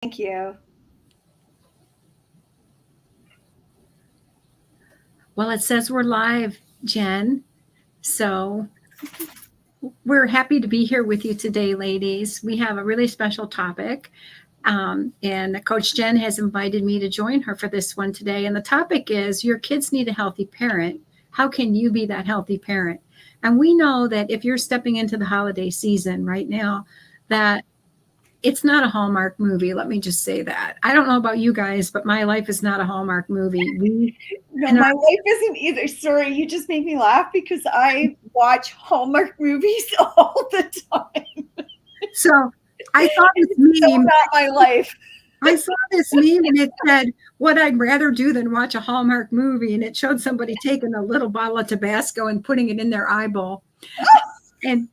Thank you. Well, it says we're live, Jen. So we're happy to be here with you today, ladies. We have a really special topic. And Coach Jen has invited me to join her for this one today. And the topic is your kids need a healthy parent. How can you be that healthy parent? And we know that if you're stepping into the holiday season right now, that it's not a Hallmark movie. Let me just say that. I don't know about you guys, but my life is not a Hallmark movie. No, my life isn't either. Sorry, you just made me laugh because I watch Hallmark movies all the time. So I saw this meme. Not my life. I saw this meme and it said, what I'd rather do than watch a Hallmark movie. And it showed somebody taking a little bottle of Tabasco and putting it in their eyeball. And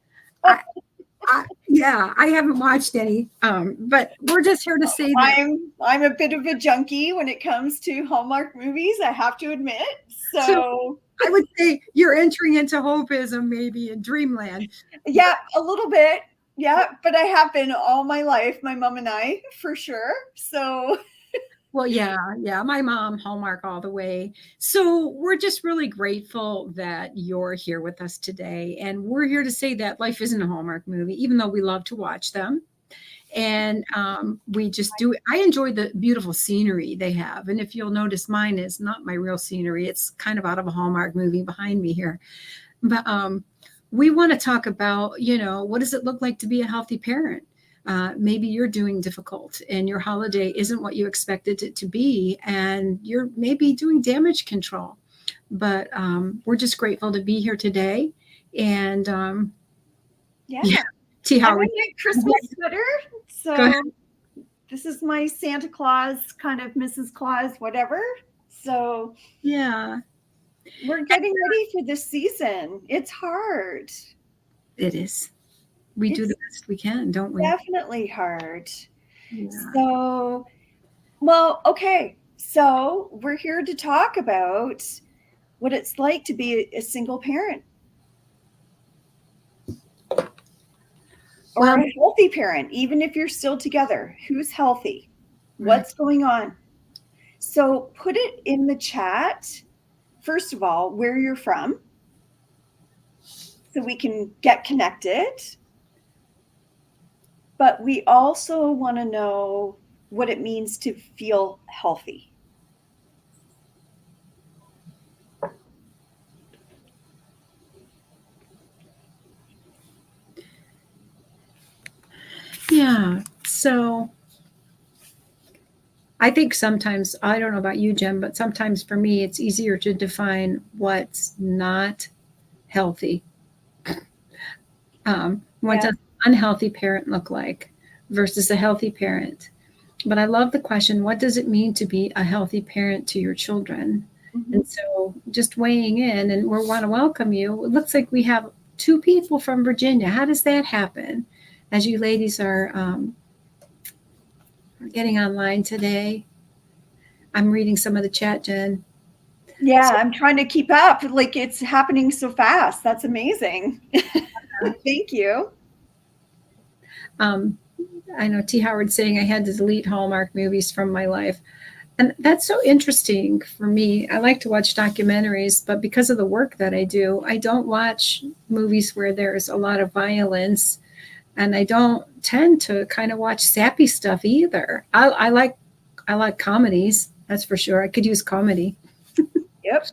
I haven't watched any, but we're just here to say that I'm a bit of a junkie when it comes to Hallmark movies, I have to admit. So I would say you're entering into hopeism maybe in dreamland. Yeah, a little bit. Yeah, but I have been all my life, my mom and I, for sure. So well, yeah, my mom, Hallmark all the way. So we're just really grateful that you're here with us today. And we're here to say that life isn't a Hallmark movie, even though we love to watch them. And we just do it. I enjoy the beautiful scenery they have. And if you'll notice, mine is not my real scenery. It's kind of out of a Hallmark movie behind me here. But we want to talk about, what does it look like to be a healthy parent? Maybe you're doing difficult and your holiday isn't what you expected it to be, and you're maybe doing damage control. But we're just grateful to be here today. And yeah. T. I'm Howard. wearing a Christmas sweater. So this is my Santa Claus, kind of Mrs. Claus, whatever. So yeah, we're getting ready for this season. It's hard. It is. We do the best we can, don't we? Definitely hard. Yeah. So, well, okay. So we're here to talk about what it's like to be a single parent. Or a healthy parent, even if you're still together. Who's healthy? Right. What's going on? So put it in the chat, first of all, where you're from, so we can get connected. But we also want to know what it means to feel healthy. Yeah. So I think sometimes, I don't know about you, Jen, but sometimes for me, it's easier to define what's not healthy. What does an unhealthy parent look like versus a healthy parent? But I love the question, what does it mean to be a healthy parent to your children? Mm-hmm. And so just weighing in, and we want to welcome you. It looks like we have 2 people from Virginia. How does that happen? As you ladies are getting online today. I'm reading some of the chat, Jen. Yeah, I'm trying to keep up. Like, it's happening so fast. That's amazing. Thank you. I know T. Howard saying I had to delete Hallmark movies from my life. And that's so interesting for me. I like to watch documentaries, but because of the work that I do, I don't watch movies where there's a lot of violence. And I don't tend to kind of watch sappy stuff either. I like comedies, that's for sure. I could use comedy. Yep.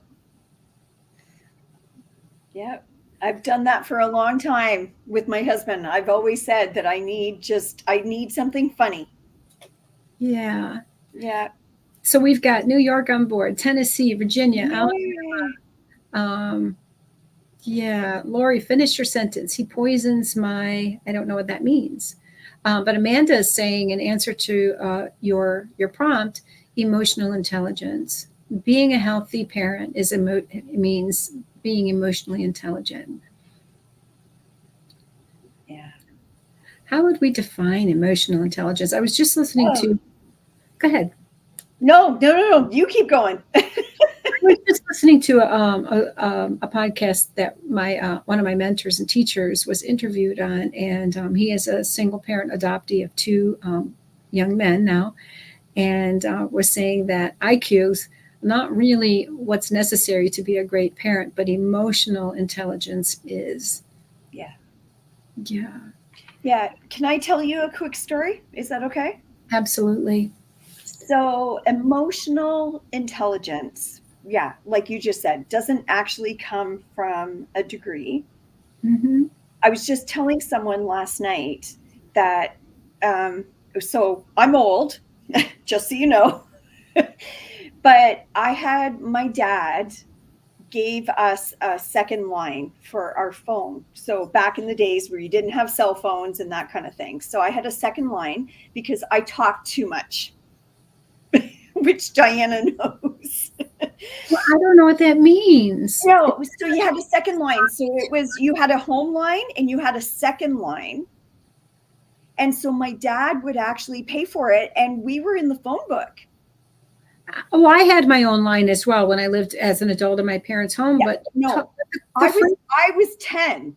Yep. I've done that for a long time with my husband. I've always said that I need something funny. Yeah. Yeah. So we've got New York on board, Tennessee, Virginia, Alabama. Yeah, Lori, finish your sentence. He poisons my, I don't know what that means. But Amanda is saying in answer to your prompt, emotional intelligence. Being a healthy parent means being emotionally intelligent. Yeah. How would we define emotional intelligence? I was just listening to, go ahead. No, you keep going. I was just listening to a podcast that one of my mentors and teachers was interviewed on, and he is a single parent adoptee of 2 young men now, and was saying that IQ's not really what's necessary to be a great parent, but emotional intelligence is. Yeah. Yeah. Yeah. Can I tell you a quick story? Is that okay? Absolutely. So, emotional intelligence, yeah, like you just said, doesn't actually come from a degree. Mm-hmm. I was just telling someone last night that, um, so I'm old, just so you know, but I had my dad gave us a second line for our phone. So back in the days where you didn't have cell phones and that kind of thing. So I had a second line because I talked too much, which Diana knows. Well, I don't know what that means. No, so you had a second line. So it was you had a home line and you had a second line. And so my dad would actually pay for it and we were in the phone book. Oh, I had my own line as well when I lived as an adult in my parents' home, Yeah, but no. the I was 10.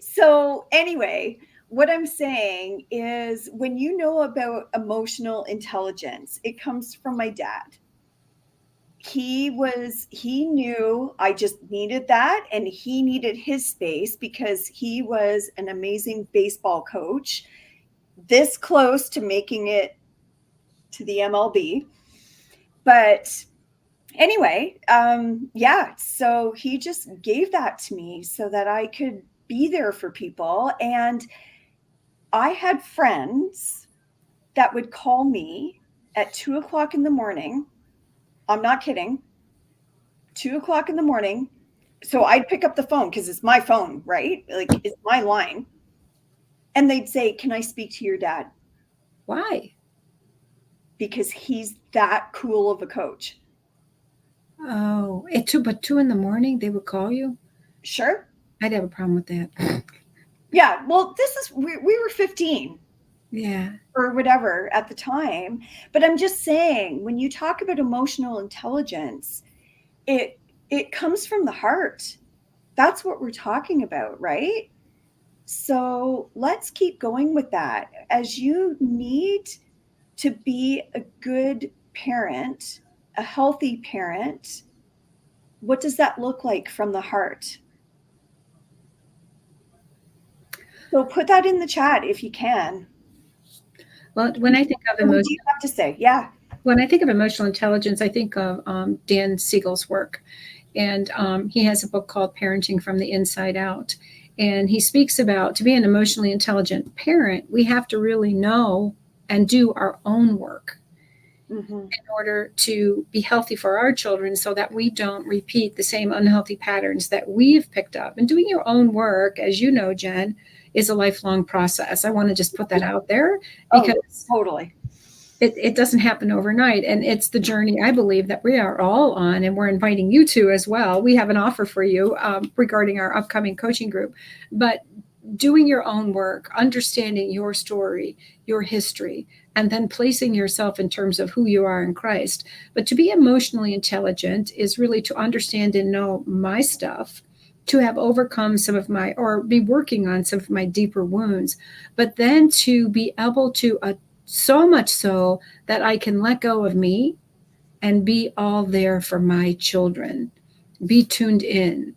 So anyway, what I'm saying is when you know about emotional intelligence, it comes from my dad. He knew I just needed that and he needed his space because he was an amazing baseball coach, this close to making it to the MLB. But anyway, yeah, so he just gave that to me so that I could be there for people. And I had friends that would call me at 2 o'clock in the morning. I'm not kidding. 2 o'clock in the morning. So I'd pick up the phone because it's my phone, right? Like it's my line. And they'd say, "Can I speak to your dad?" Why? Because he's that cool of a coach. Oh, but 2 in the morning they would call you? Sure. I'd have a problem with that. Yeah. Well, we were 15. Yeah. Or whatever at the time. But I'm just saying, when you talk about emotional intelligence, it comes from the heart. That's what we're talking about, right? So let's keep going with that. As you need to be a good parent, a healthy parent, what does that look like from the heart? So put that in the chat if you can. Well, when I think of What do you have to say? Yeah. when I think of emotional intelligence, I think of Dan Siegel's work. And he has a book called Parenting from the Inside Out. And he speaks about to be an emotionally intelligent parent, we have to really know and do our own work in order to be healthy for our children so that we don't repeat the same unhealthy patterns that we've picked up. And doing your own work, as you know, Jen, is a lifelong process. I want to just put that out there because totally. It doesn't happen overnight. And it's the journey I believe that we are all on, and we're inviting you to as well. We have an offer for you regarding our upcoming coaching group. But doing your own work, understanding your story, your history, and then placing yourself in terms of who you are in Christ. But to be emotionally intelligent is really to understand and know my stuff, to have overcome some of my, or be working on some of my deeper wounds, but then to be able to so much so that I can let go of me and be all there for my children, be tuned in,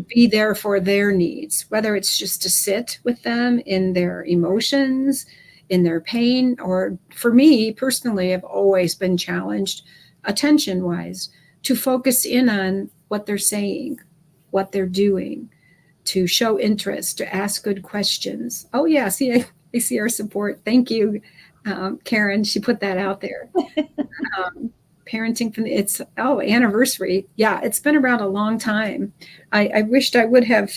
be there for their needs, whether it's just to sit with them in their emotions, in their pain, or for me personally, I've always been challenged attention wise to focus in on what they're saying, what they're doing, to show interest, to ask good questions. Oh, yeah, see, I see our support. Thank you. Karen, she put that out there. Parenting from it's anniversary. Yeah, it's been around a long time. I wished I would have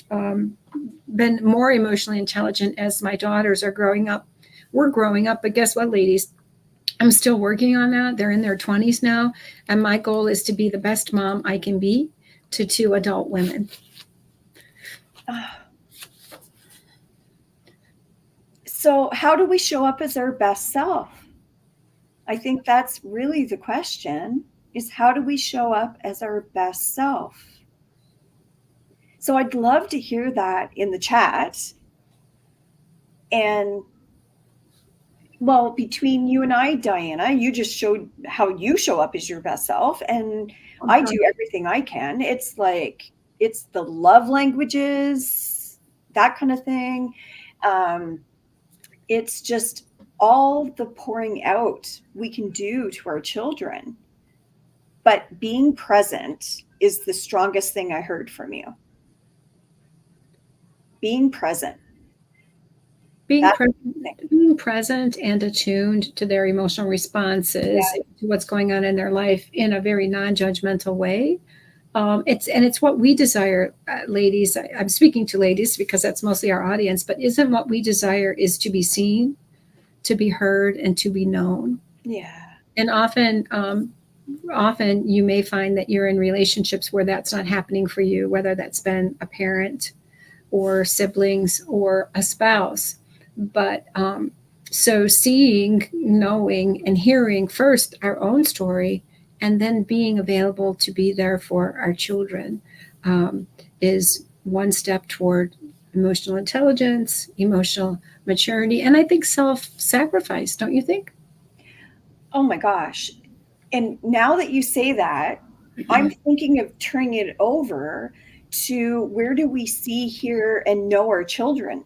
been more emotionally intelligent as my daughters are growing up. We're growing up, but guess what, ladies? I'm still working on that. They're in their 20s now, and my goal is to be the best mom I can be to 2 adult women. So, how do we show up as our best self? I think that's really the question, is how do we show up as our best self? So I'd love to hear that in the chat. And Well, between you and I, Diana, you just showed how you show up as your best self, and I do everything I can. It's like it's the love languages, that kind of thing. Um, it's just all the pouring out we can do to our children. But being present is the strongest thing I heard from you. Being present. Being, That's being present and attuned to their emotional responses, to what's going on in their life in a very non-judgmental way. It's what we desire, ladies. I'm speaking to ladies because that's mostly our audience, but isn't what we desire is to be seen, to be heard, and to be known. Yeah. And often you may find that you're in relationships where that's not happening for you, whether that's been a parent or siblings or a spouse. But so seeing, knowing, and hearing first our own story, and then being available to be there for our children is one step toward emotional intelligence, emotional maturity, and I think self-sacrifice, don't you think? Oh my gosh. And now that you say that, I'm thinking of turning it over to where do we see, hear, and know our children?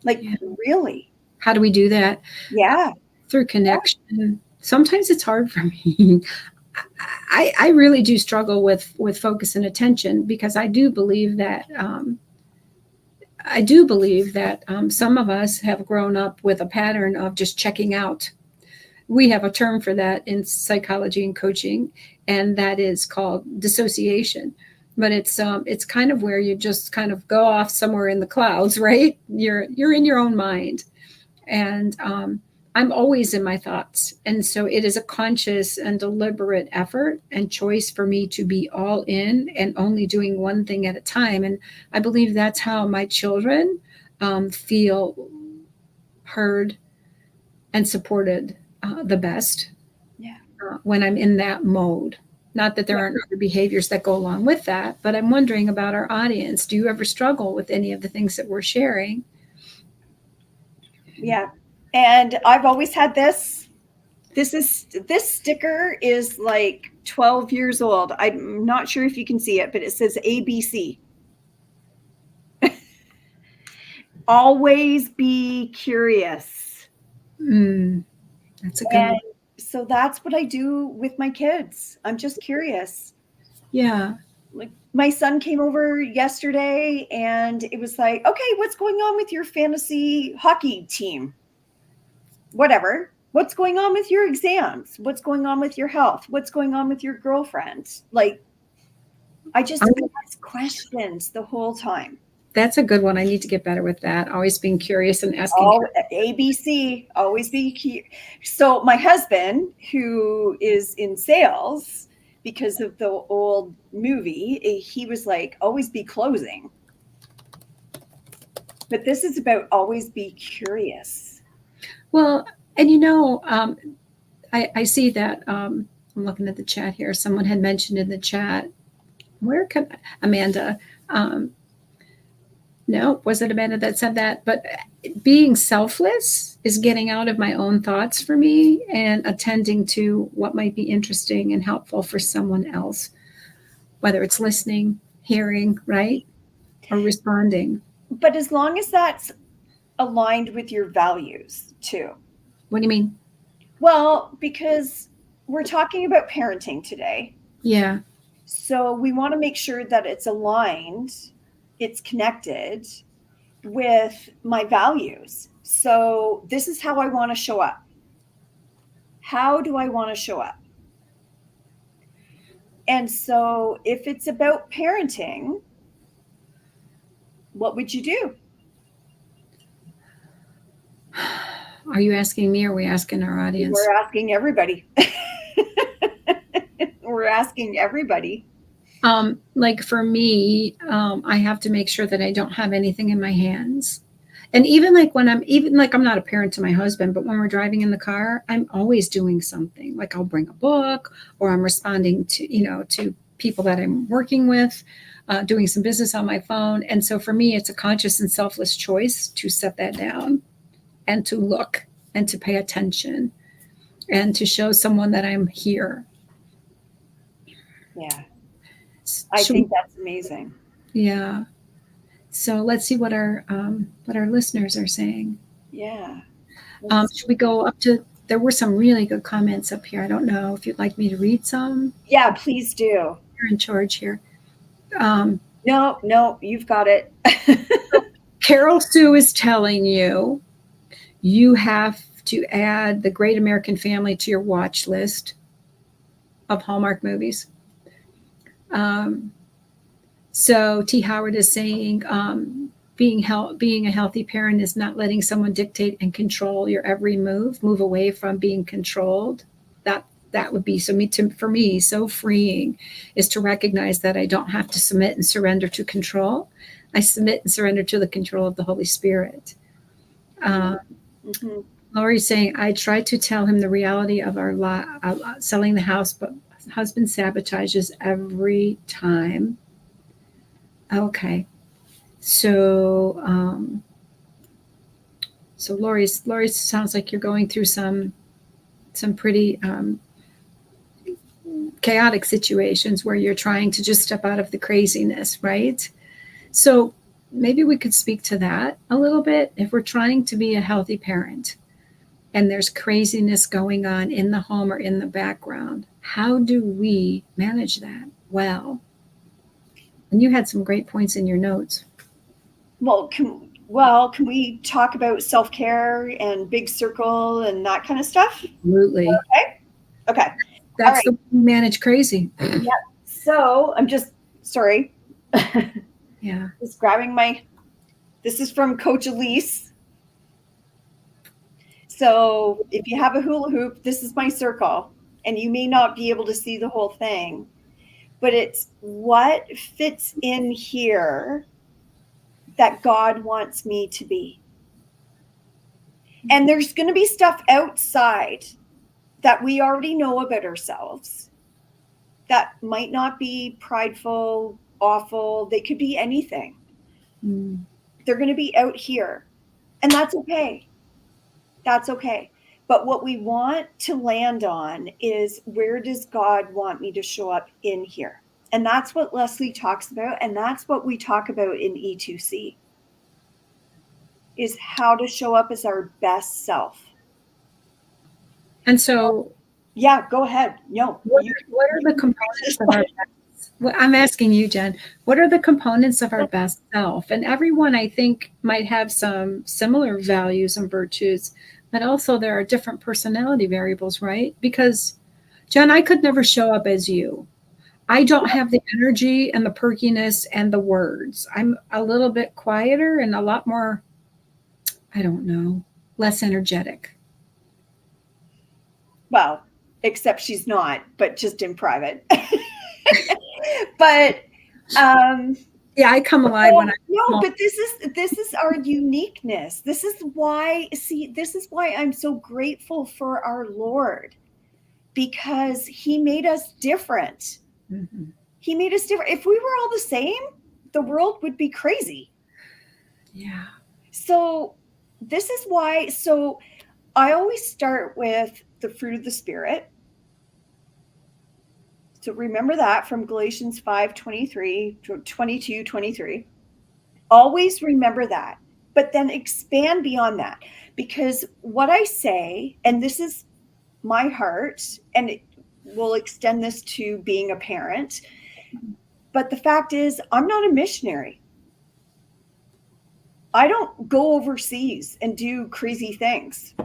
Like, really? How do we do that? Yeah. Through connection. Sometimes it's hard for me. I really do struggle with focus and attention because I do believe that some of us have grown up with a pattern of just checking out. We have a term for that in psychology and coaching, and that is called dissociation. But it's kind of where you just kind of go off somewhere in the clouds, right? You're in your own mind, and I'm always in my thoughts. And so it is a conscious and deliberate effort and choice for me to be all in and only doing one thing at a time. And I believe that's how my children feel heard and supported the best. Yeah. When I'm in that mode. Not that there aren't other behaviors that go along with that, but I'm wondering about our audience. Do you ever struggle with any of the things that we're sharing? Yeah. And I've always had this. This sticker is like 12 years old. I'm not sure if you can see it, but it says ABC. Always be curious. That's a good one. So that's what I do with my kids. I'm just curious. Yeah. Like my son came over yesterday and it was like, okay, what's going on with your fantasy hockey team? Whatever. What's going on with your exams? What's going on with your health? What's going on with your girlfriend? Like, I just ask questions the whole time. That's a good one. I need to get better with that. Always being curious and asking. ABC, always be curious. So my husband, who is in sales because of the old movie, he was like, always be closing. But this is about always be curious. Well, and I see that I'm looking at the chat here. Someone had mentioned in the chat, where can Amanda? No, was it Amanda that said that? But being selfless is getting out of my own thoughts for me and attending to what might be interesting and helpful for someone else, whether it's listening, hearing, right, or responding. But as long as that's aligned with your values too. What do you mean? Well, because we're talking about parenting today. Yeah. So we want to make sure that it's aligned, it's connected with my values. So this is how I want to show up. How do I want to show up? And so if it's about parenting, what would you do? Are you asking me or are we asking our audience? We're asking everybody. We're asking everybody. Like for me, I have to make sure that I don't have anything in my hands. And even like I'm not a parent to my husband, but when we're driving in the car, I'm always doing something. Like I'll bring a book, or I'm responding to people that I'm working with, doing some business on my phone. And so for me, it's a conscious and selfless choice to set that down and to look and to pay attention and to show someone that I'm here. Yeah. I think that's amazing. Yeah. So let's see what our listeners are saying. Yeah. Should we go up to? There were some really good comments up here. I don't know if you'd like me to read some. Yeah, please do. You're in charge here. No, you've got it. Carol Sue is telling you have to add The Great American Family to your watch list of Hallmark movies. So T. Howard is saying being a healthy parent is not letting someone dictate and control your every move. Move away from being controlled. That would be for me so freeing, is to recognize that I don't have to submit and surrender to control. I submit and surrender to the control of the Holy Spirit. Lori's saying, I tried to tell him the reality of our selling the house, but husband sabotages every time. Okay. So Lori sounds like you're going through some pretty chaotic situations where you're trying to just step out of the craziness, right? So maybe we could speak to that a little bit. If we're trying to be a healthy parent and there's craziness going on in the home or in the background, how do we manage that well? And you had some great points in your notes. Well, can we talk about self-care and big circle and that kind of stuff? Absolutely. Okay. That's right. The way we manage crazy. Yeah. So I'm just sorry. Yeah. Just grabbing this is from Coach Elise. So if you have a hula hoop, this is my circle, and you may not be able to see the whole thing, but it's what fits in here that God wants me to be. And there's going to be stuff outside that we already know about ourselves that might not be prideful, awful. They could be anything. They're going to be out here, and that's okay. That's okay. But what we want to land on is, where does God want me to show up in here? And that's what Leslie talks about. And that's what we talk about in E2C, is how to show up as our best self. And so, yeah, go ahead. No. What are the components of our best? Well, I'm asking you, Jen, what are the components of our best self? And everyone, I think, might have some similar values and virtues, but also there are different personality variables, right? Because, Jen, I could never show up as you. I don't have the energy and the perkiness and the words. I'm a little bit quieter and a lot more, I don't know, less energetic. Well, except she's not, but just in private. But yeah, I come alive when I but this is our uniqueness. This is why I'm so grateful for our Lord, because he made us different. Mm-hmm. He made us different. If we were all the same, the world would be crazy. Yeah. So this is why. So I always start with the fruit of the Spirit. So remember that from Galatians 5:23 to 22:23. Always remember that, but then expand beyond that, because what I say, and this is my heart, and we'll extend this to being a parent, but the fact is, I'm not a missionary. I don't go overseas and do crazy things.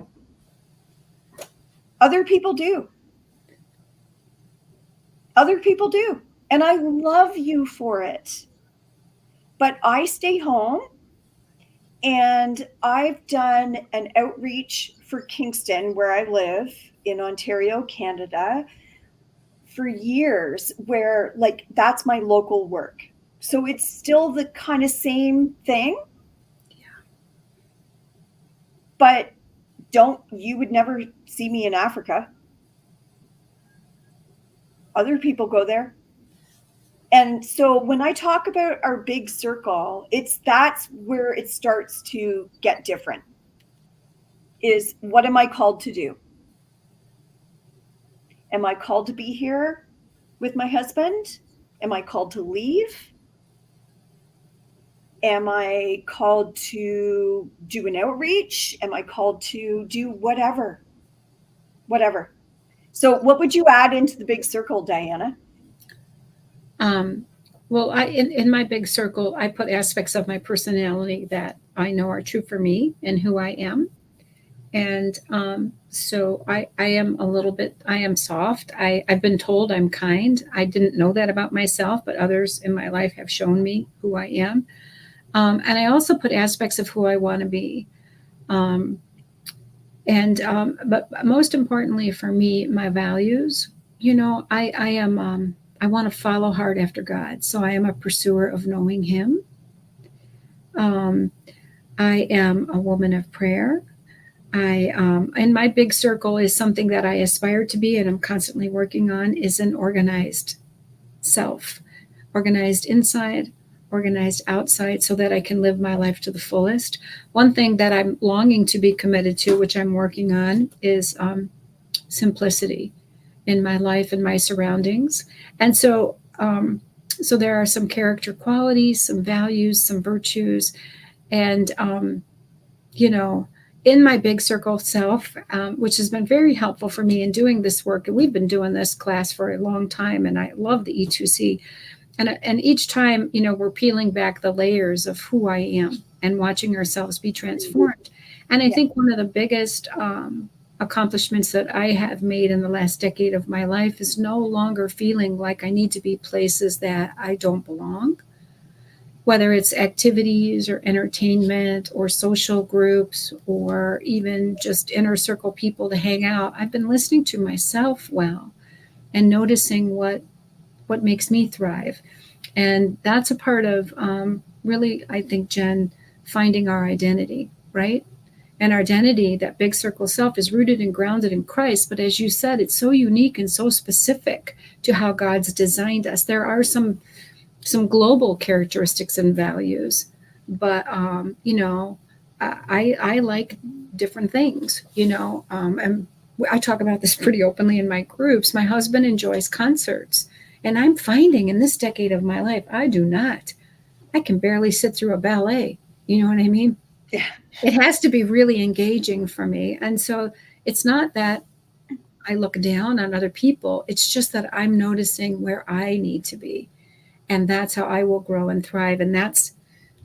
Other people do. Other people do. And I love you for it. But I stay home, and I've done an outreach for Kingston, where I live in Ontario, Canada, for years, where that's my local work. So it's still the kind of same thing. Yeah. But you would never see me in Africa. Other people go there. And so when I talk about our big circle, that's where it starts to get different. is, what am I called to do? Am I called to be here with my husband? Am I called to leave? Am I called to do an outreach? Am I called to do whatever? Whatever. So what would you add into the big circle, Diana? Well, in my big circle, I put aspects of my personality that I know are true for me and who I am. And so I am a little bit, I am soft. I've been told I'm kind. I didn't know that about myself, but others in my life have shown me who I am. And I also put aspects of who I want to be. But most importantly for me, my values. I am. I want to follow hard after God, so I am a pursuer of knowing Him. Um, I am a woman of prayer. And my big circle is something that I aspire to be, and I'm constantly working on, is an organized self, organized inside, organized outside, so that I can live my life to the fullest. One thing that I'm longing to be committed to, which I'm working on, is simplicity in my life and my surroundings. And so there are some character qualities, some values, some virtues, and in my big circle self, which has been very helpful for me in doing this work. And we've been doing this class for a long time, and I love the E2C. And each time, we're peeling back the layers of who I am and watching ourselves be transformed. And I think one of the biggest accomplishments that I have made in the last decade of my life is no longer feeling like I need to be places that I don't belong, whether it's activities or entertainment or social groups or even just inner circle people to hang out. I've been listening to myself well and noticing what makes me thrive. And that's a part of really, I think, Jen, finding our identity, right? And our identity, that big circle self, is rooted and grounded in Christ. But as you said, it's so unique and so specific to how God's designed us. There are some global characteristics and values, but I like different things, and I talk about this pretty openly in my groups. My husband enjoys concerts, and I'm finding in this decade of my life, I do not. I can barely sit through a ballet. You know what I mean? Yeah. It has to be really engaging for me. And so it's not that I look down on other people. It's just that I'm noticing where I need to be. And that's how I will grow and thrive. And that's,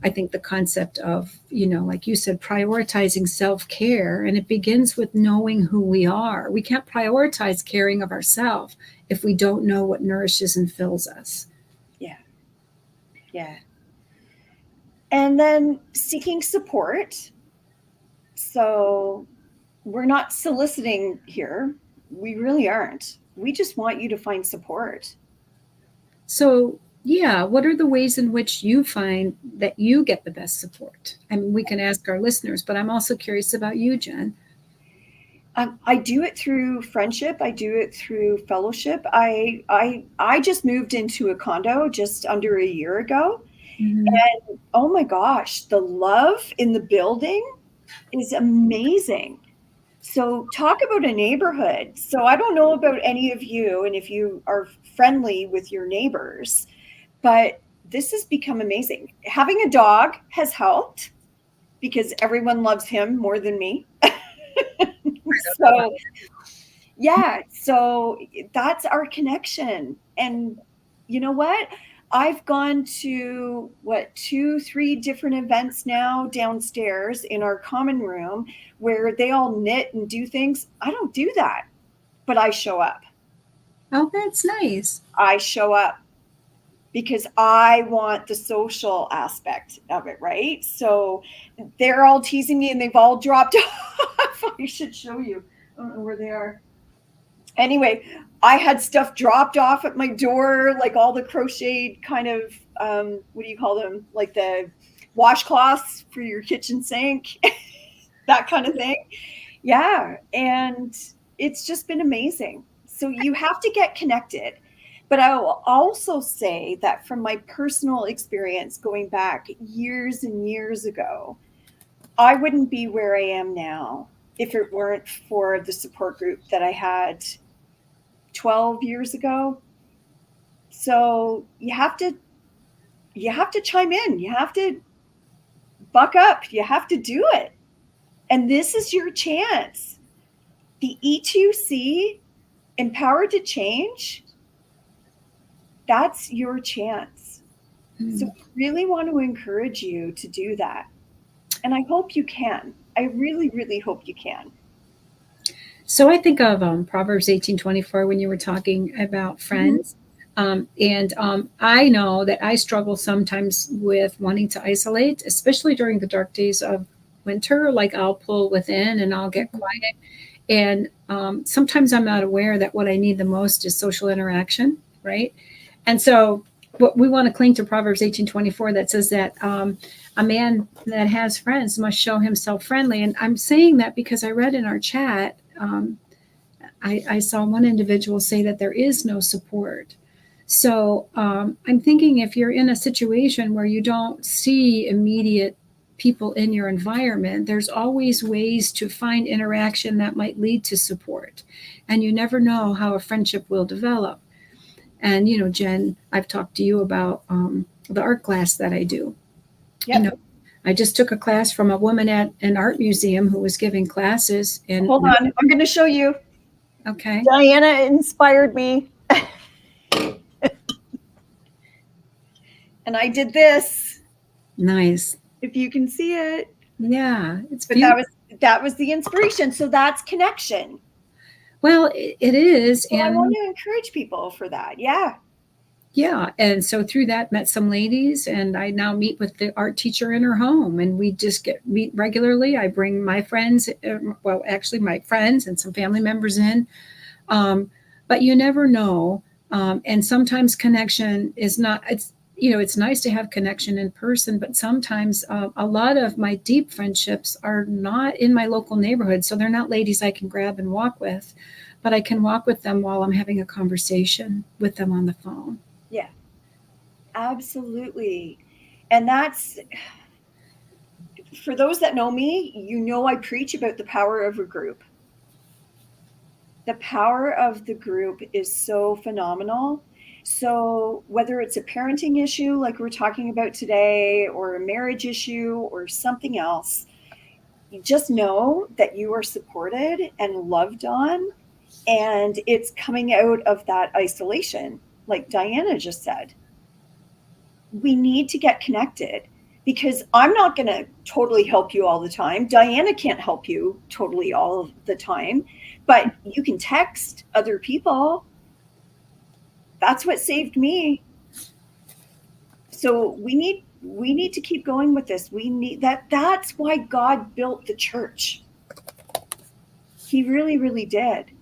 I think, the concept of, like you said, prioritizing self-care. And it begins with knowing who we are. We can't prioritize caring of ourselves if we don't know what nourishes and fills us. Yeah. Yeah. And then seeking support. So we're not soliciting here. We really aren't. We just want you to find support. So, yeah, what are the ways in which you find that you get the best support? I mean, we can ask our listeners, but I'm also curious about you, Jen. I do it through friendship. I do it through fellowship. I just moved into a condo just under a year ago. Mm-hmm. And oh my gosh, the love in the building is amazing. So talk about a neighborhood. So I don't know about any of you and if you are friendly with your neighbors, but this has become amazing. Having a dog has helped because everyone loves him more than me. So yeah, so that's our connection. And you know what? I've gone to 2-3 different events now downstairs in our common room where they all knit and do things. I don't do that, but I show up. Oh, that's nice. I show up because I want the social aspect of it, right? So they're all teasing me and they've all dropped off. I should show you. I don't know where they are. Anyway, I had stuff dropped off at my door, like all the crocheted kind of, what do you call them? Like the washcloths for your kitchen sink, that kind of thing. Yeah. And it's just been amazing. So you have to get connected. But I will also say that from my personal experience going back years and years ago, I wouldn't be where I am now if it weren't for the support group that I had 12 years ago. So you have to chime in. You have to buck up. You have to do it. And this is your chance. The E2C, Empowered to Change, that's your chance. So I really want to encourage you to do that. And I hope you can. I really, really hope you can. So I think of Proverbs 18:24 when you were talking about friends. I know that I struggle sometimes with wanting to isolate, especially during the dark days of winter. Like I'll pull within and I'll get quiet. And sometimes I'm not aware that what I need the most is social interaction, right? And so what we want to cling to Proverbs 18:24 that says that a man that has friends must show himself friendly. And I'm saying that because I read in our chat, I saw one individual say that there is no support. So I'm thinking if you're in a situation where you don't see immediate people in your environment, there's always ways to find interaction that might lead to support. And you never know how a friendship will develop. And, you know, Jen, I've talked to you about the art class that I do. Yep. You know, I just took a class from a woman at an art museum who was giving classes. And hold on, I'm going to show you. Okay. Diana inspired me. And I did this. Nice. If you can see it. Yeah, it's but beautiful. that was the inspiration. So that's connection. Well, it is. So and I want to encourage people for that. Yeah. Yeah. And so through that, met some ladies, and I now meet with the art teacher in her home, and we just meet regularly. I bring my friends, well, actually my friends and some family members in. But you never know. And sometimes connection is not, it's nice to have connection in person, but sometimes a lot of my deep friendships are not in my local neighborhood. So they're not ladies I can grab and walk with, but I can walk with them while I'm having a conversation with them on the phone. Yeah, absolutely. And that's, for those that know me, you know, I preach about the power of a group. The power of the group is so phenomenal. So whether it's a parenting issue like we're talking about today, or a marriage issue, or something else, you just know that you are supported and loved on, and it's coming out of that isolation. Like Diana just said, we need to get connected, because I'm not going to totally help you all the time. Diana can't help you totally all the time, but you can text other people. That's what saved me. So we need to keep going with this. We need that. That's why God built the church. He really, really did.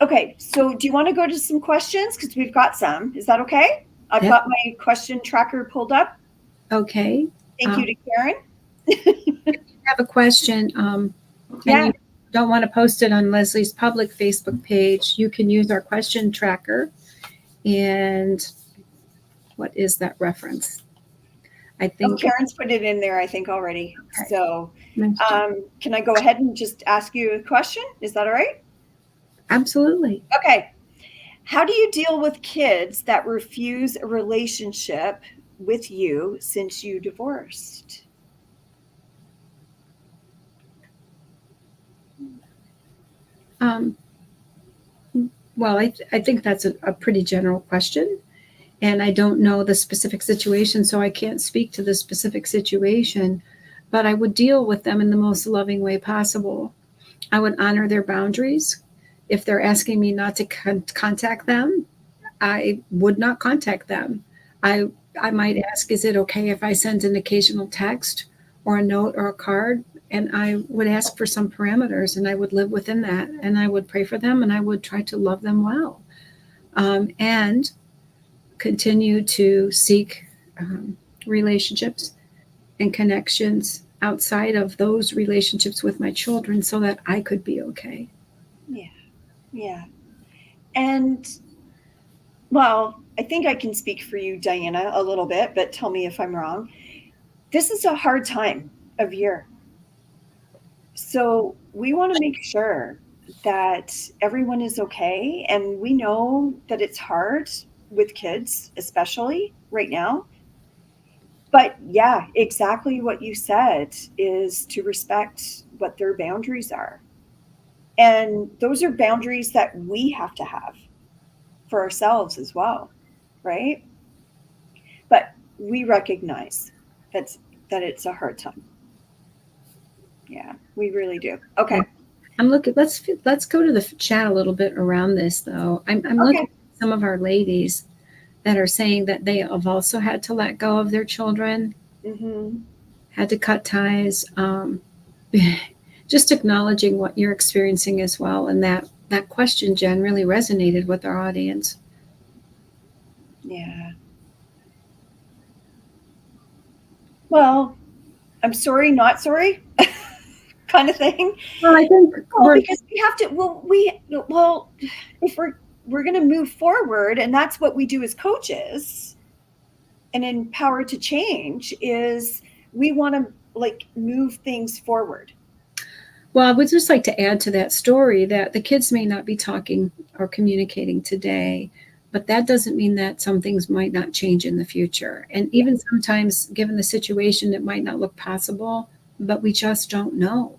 Okay, so do you want to go to some questions? Because we've got some. Is that okay? I've got my question tracker pulled up. Okay. Thank you to Karen. If you have a question, and you don't want to post it on Leslie's public Facebook page, you can use our question tracker. And what is that reference? I think Karen's put it in there, I think, already. Okay. So can I go ahead and just ask you a question? Is that all right? Absolutely. Okay. How do you deal with kids that refuse a relationship with you since you divorced? Well, I think that's a pretty general question, and I don't know the specific situation, so I can't speak to the specific situation, but I would deal with them in the most loving way possible. I would honor their boundaries. If they're asking me not to contact them, I would not contact them. I might ask, is it okay if I send an occasional text or a note or a card? And I would ask for some parameters, and I would live within that, and I would pray for them, and I would try to love them well, and continue to seek relationships and connections outside of those relationships with my children so that I could be okay. Yeah. And, well, I think I can speak for you, Diana, a little bit, but tell me if I'm wrong. This is a hard time of year. So we want to make sure that everyone is okay. And we know that it's hard with kids, especially right now. But yeah, exactly what you said is to respect what their boundaries are. And those are boundaries that we have to have for ourselves as well, right? But we recognize that's that it's a hard time. Yeah, we really do. Yeah. Okay. I'm looking. Let's go to the chat a little bit around this, though. I'm looking Okay. at some of our ladies that are saying that they have also had to let go of their children, Mm-hmm. had to cut ties. Just acknowledging what you're experiencing as well, and that question, Jen, really resonated with our audience. Yeah. Well, I'm sorry, not sorry, kind of thing. Well, I think Well, because we have to. Well, if we're going to move forward, and that's what we do as coaches, and empower to change is we want to like move things forward. Well, I would just like to add to that story that the kids may not be talking or communicating today, but that doesn't mean that some things might not change in the future. And even sometimes, given the situation, it might not look possible, but we just don't know.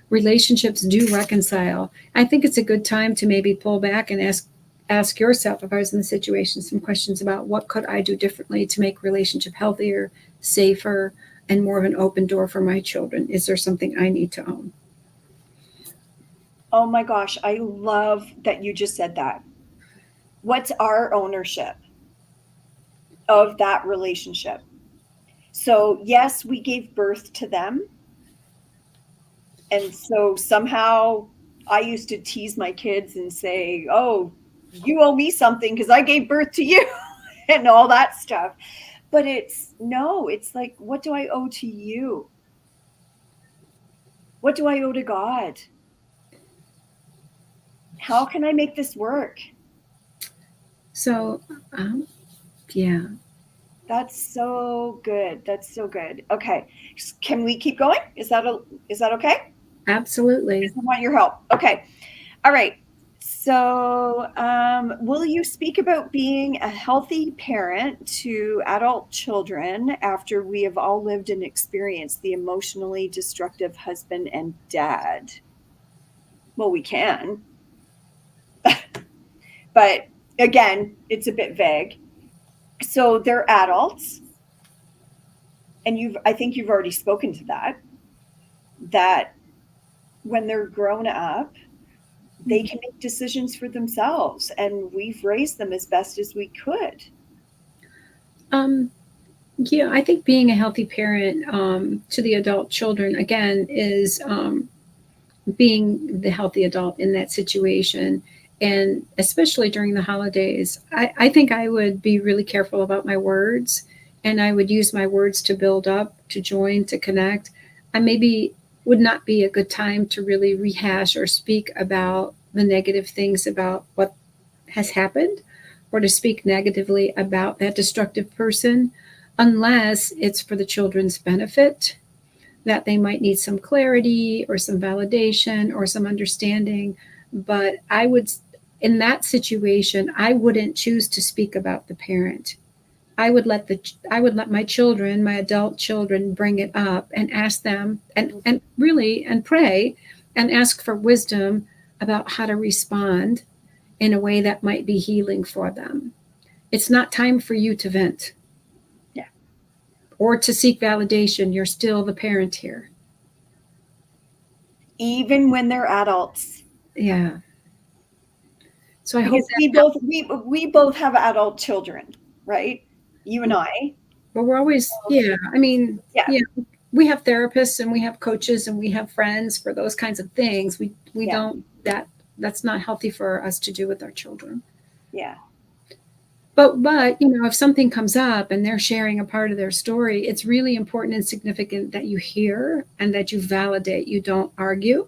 Relationships do reconcile. I think it's a good time to maybe pull back and ask yourself, if I was in the situation, some questions about what could I do differently to make relationship healthier, safer, and more of an open door for my children. Is there something I need to own? Oh my gosh, I love that you just said that. What's our ownership of that relationship? So, yes, we gave birth to them. And so somehow I used to tease my kids and say, "Oh, you owe me something because I gave birth to you," and all that stuff. But it's like, what do I owe to you? What do I owe to God? How can I make this work? So, yeah. That's so good. That's so good. Okay. Can we keep going? Is that okay? Absolutely. I want your help. Okay. All right. So, will you speak about being a healthy parent to adult children after we have all lived and experienced the emotionally destructive husband and dad? Well, we can, but again, it's a bit vague. So they're adults, and I think you've already spoken to that when they're grown up, they can make decisions for themselves, and we've raised them as best as we could. Yeah, I think being a healthy parent to the adult children, again, is being the healthy adult in that situation. And especially during the holidays, I think I would be really careful about my words, and I would use my words to build up, to join, to connect. I maybe would not be a good time to really rehash or speak about the negative things about what has happened, or to speak negatively about that destructive person, unless it's for the children's benefit, that they might need some clarity or some validation or some understanding. But I would, in that situation, I wouldn't choose to speak about the parent. I would let my children, my adult children, bring it up and ask them, and really, and pray and ask for wisdom about how to respond in a way that might be healing for them. It's not time for you to vent. Yeah. Or to seek validation. You're still the parent here. Even when they're adults. Yeah. So I because hope we both have adult children, right? You and I. But we're always, yeah. I mean, yeah. We have therapists and we have coaches and we have friends for those kinds of things. We don't, that's not healthy for us to do with our children. Yeah. But if something comes up and they're sharing a part of their story, it's really important and significant that you hear and that you validate. You don't argue.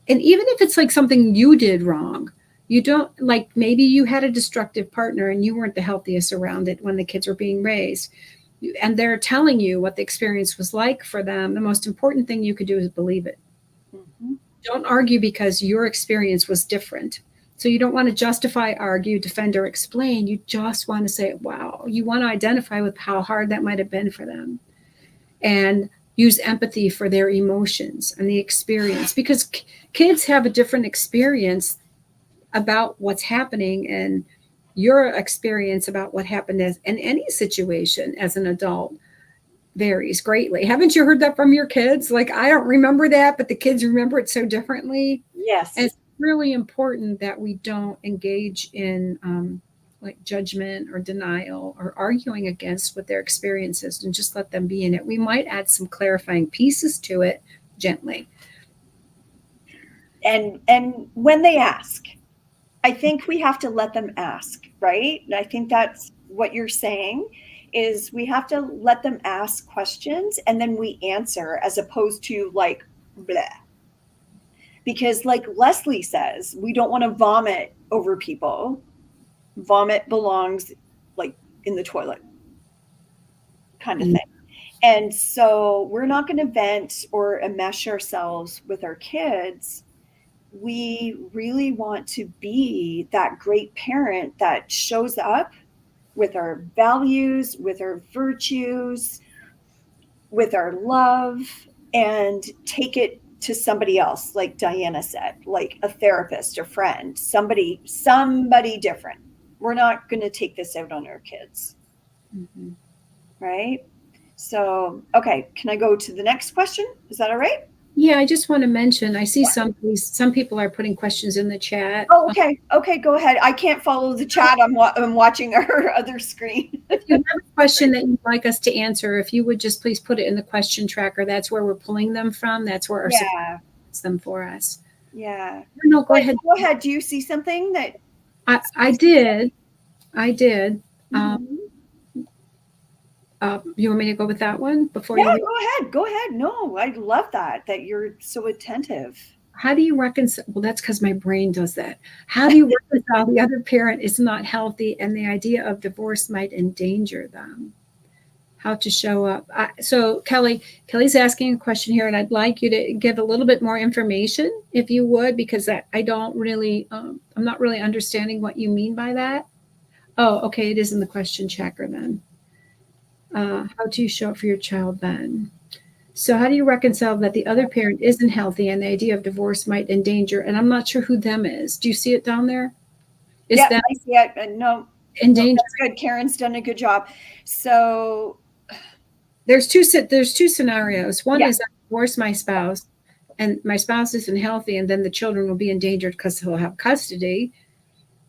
And even if it's like something you did wrong, you don't, like, maybe you had a destructive partner and you weren't the healthiest around it when the kids were being raised, and they're telling you what the experience was like for them. The most important thing you could do is believe it. Don't argue because your experience was different. So you don't want to justify, argue, defend, or explain. You just want to say, wow, you want to identify with how hard that might have been for them and use empathy for their emotions and the experience, because kids have a different experience about what's happening, and your experience about what happened in any situation as an adult varies greatly. Haven't you heard that from your kids? Like, I don't remember that, but the kids remember it so differently. Yes. And it's really important that we don't engage in like judgment or denial or arguing against what their experience is, and just let them be in it. We might add some clarifying pieces to it gently. And when they ask, I think we have to let them ask, right? And I think that's what you're saying, is we have to let them ask questions and then we answer, as opposed to like, bleh. Because like Leslie says, we don't want to vomit over people. Vomit belongs like in the toilet kind of thing. And so we're not going to vent or enmesh ourselves with our kids. We really want to be that great parent that shows up with our values, with our virtues, with our love, and take it to somebody else, like Diana said, like a therapist, a friend, somebody different. We're not going to take this out on our kids. Mm-hmm. Right? So, okay, can I go to the next question? Is that all right? Yeah, I just want to mention, I see some people are putting questions in the chat. Oh, okay. Okay, go ahead. I can't follow the chat. I'm watching our other screen. If you have a question that you'd like us to answer, if you would just please put it in the question tracker. That's where we're pulling them from. That's where our support puts them for us. Yeah. No, go ahead. Go ahead. Do you see something that I did? Mm-hmm. You want me to go with that one before you? Go ahead. Go ahead. No, I love that you're so attentive. How do you reconcile? Well, that's because my brain does that. How do you reconcile the other parent is not healthy and the idea of divorce might endanger them? How to show up. So Kelly's asking a question here, and I'd like you to give a little bit more information, if you would, because I don't really, I'm not really understanding what you mean by that. Oh, okay. It is in the question checker then. How do you show up for your child then? So how do you reconcile that the other parent isn't healthy and the idea of divorce might endanger? And I'm not sure who them is. Do you see it down there? I see it. No, endanger. That's good. Karen's done a good job. So there's two scenarios. One is I divorce my spouse and my spouse isn't healthy, and then the children will be endangered because he'll have custody,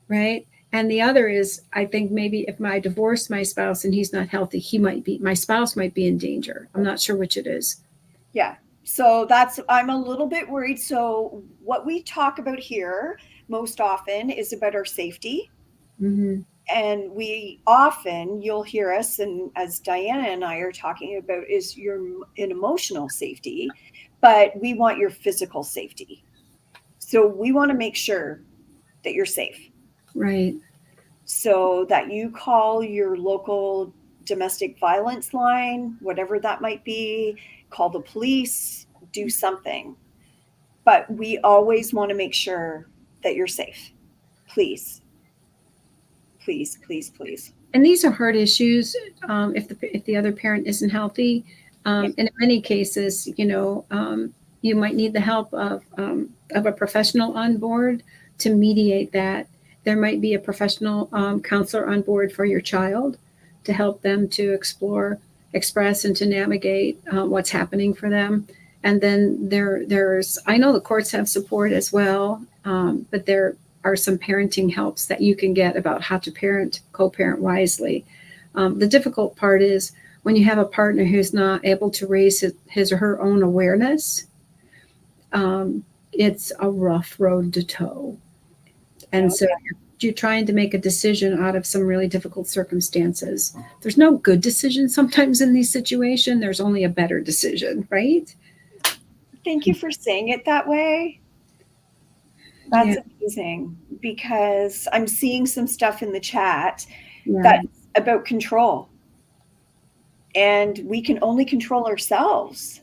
right? And the other is, I think maybe if I divorce my spouse and he's not healthy, my spouse might be in danger. I'm not sure which it is. Yeah. So I'm a little bit worried. So what we talk about here most often is about our safety. Mm-hmm. And you'll hear us, and as Diana and I are talking about, is your emotional safety, but we want your physical safety. So we want to make sure that you're safe. Right. So that you call your local domestic violence line, whatever that might be, call the police, do something. But we always want to make sure that you're safe. Please. Please, please, please. And these are hard issues if the other parent isn't healthy. And in many cases, you might need the help of a professional on board to mediate that. There might be a professional counselor on board for your child to help them to express, and to navigate what's happening for them. And then I know the courts have support as well, but there are some parenting helps that you can get about how to co-parent wisely. The difficult part is when you have a partner who's not able to raise his or her own awareness, it's a rough road to toe. And so you're trying to make a decision out of some really difficult circumstances. There's no good decision sometimes in these situations. There's only a better decision, right? Thank you for saying it that way. That's amazing, because I'm seeing some stuff in the chat that's about control. And we can only control ourselves.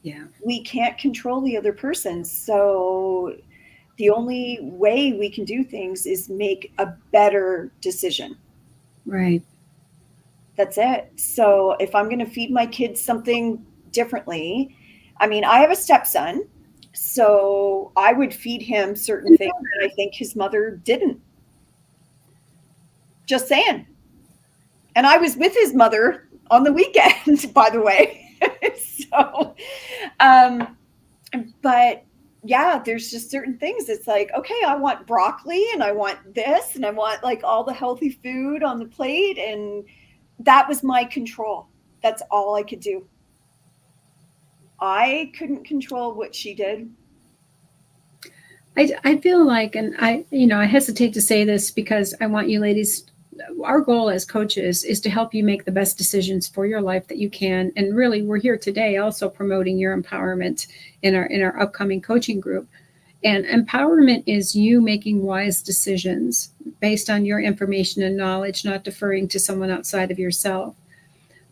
Yeah. We can't control the other person. So the only way we can do things is make a better decision. Right. That's it. So if I'm going to feed my kids something differently, I mean, I have a stepson, so I would feed him certain things that I think his mother didn't. Just saying. And I was with his mother on the weekend, by the way. So, um, but yeah, there's just certain things. It's like, okay, I want broccoli and I want this and I want like all the healthy food on the plate. And that was my control. That's all I could do. I couldn't control what she did. I feel like, and I hesitate to say this because I want you ladies, our goal as coaches is to help you make the best decisions for your life that you can. And really, we're here today also promoting your empowerment in our upcoming coaching group. And empowerment is you making wise decisions based on your information and knowledge, not deferring to someone outside of yourself.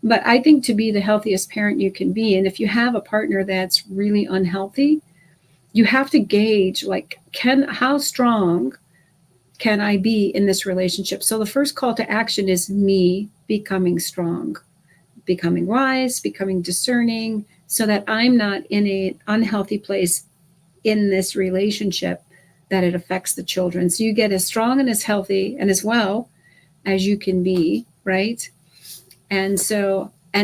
But I think to be the healthiest parent you can be, and if you have a partner that's really unhealthy, you have to gauge like how strong can I be in this relationship? So the first call to action is me becoming strong, becoming wise, becoming discerning, so that I'm not in an unhealthy place in this relationship that it affects the children. So you get as strong and as healthy and as well as you can be, right? And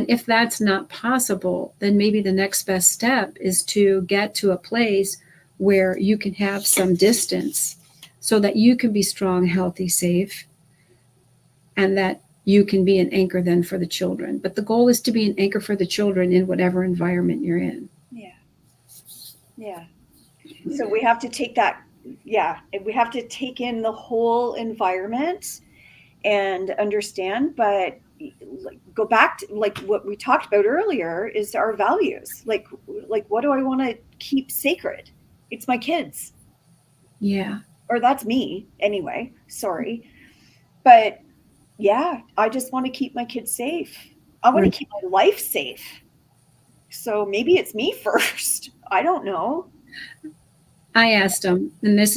if that's not possible, then maybe the next best step is to get to a place where you can have some distance so that you can be strong, healthy, safe, and that you can be an anchor then for the children. But the goal is to be an anchor for the children in whatever environment you're in. Yeah. Yeah. So we have to take that. Yeah. We have to take in the whole environment and understand, but go back to like what we talked about earlier is our values. Like what do I want to keep sacred? It's my kids. Yeah. Or that's me anyway. Sorry. But yeah, I just want to keep my kids safe. I want to keep my life safe. So maybe it's me first. I don't know. I asked him, and this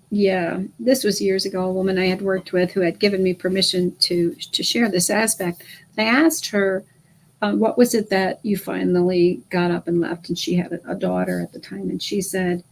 was years ago, a woman I had worked with who had given me permission to share this aspect. I asked her, what was it that you finally got up and left? And she had a daughter at the time. And she said,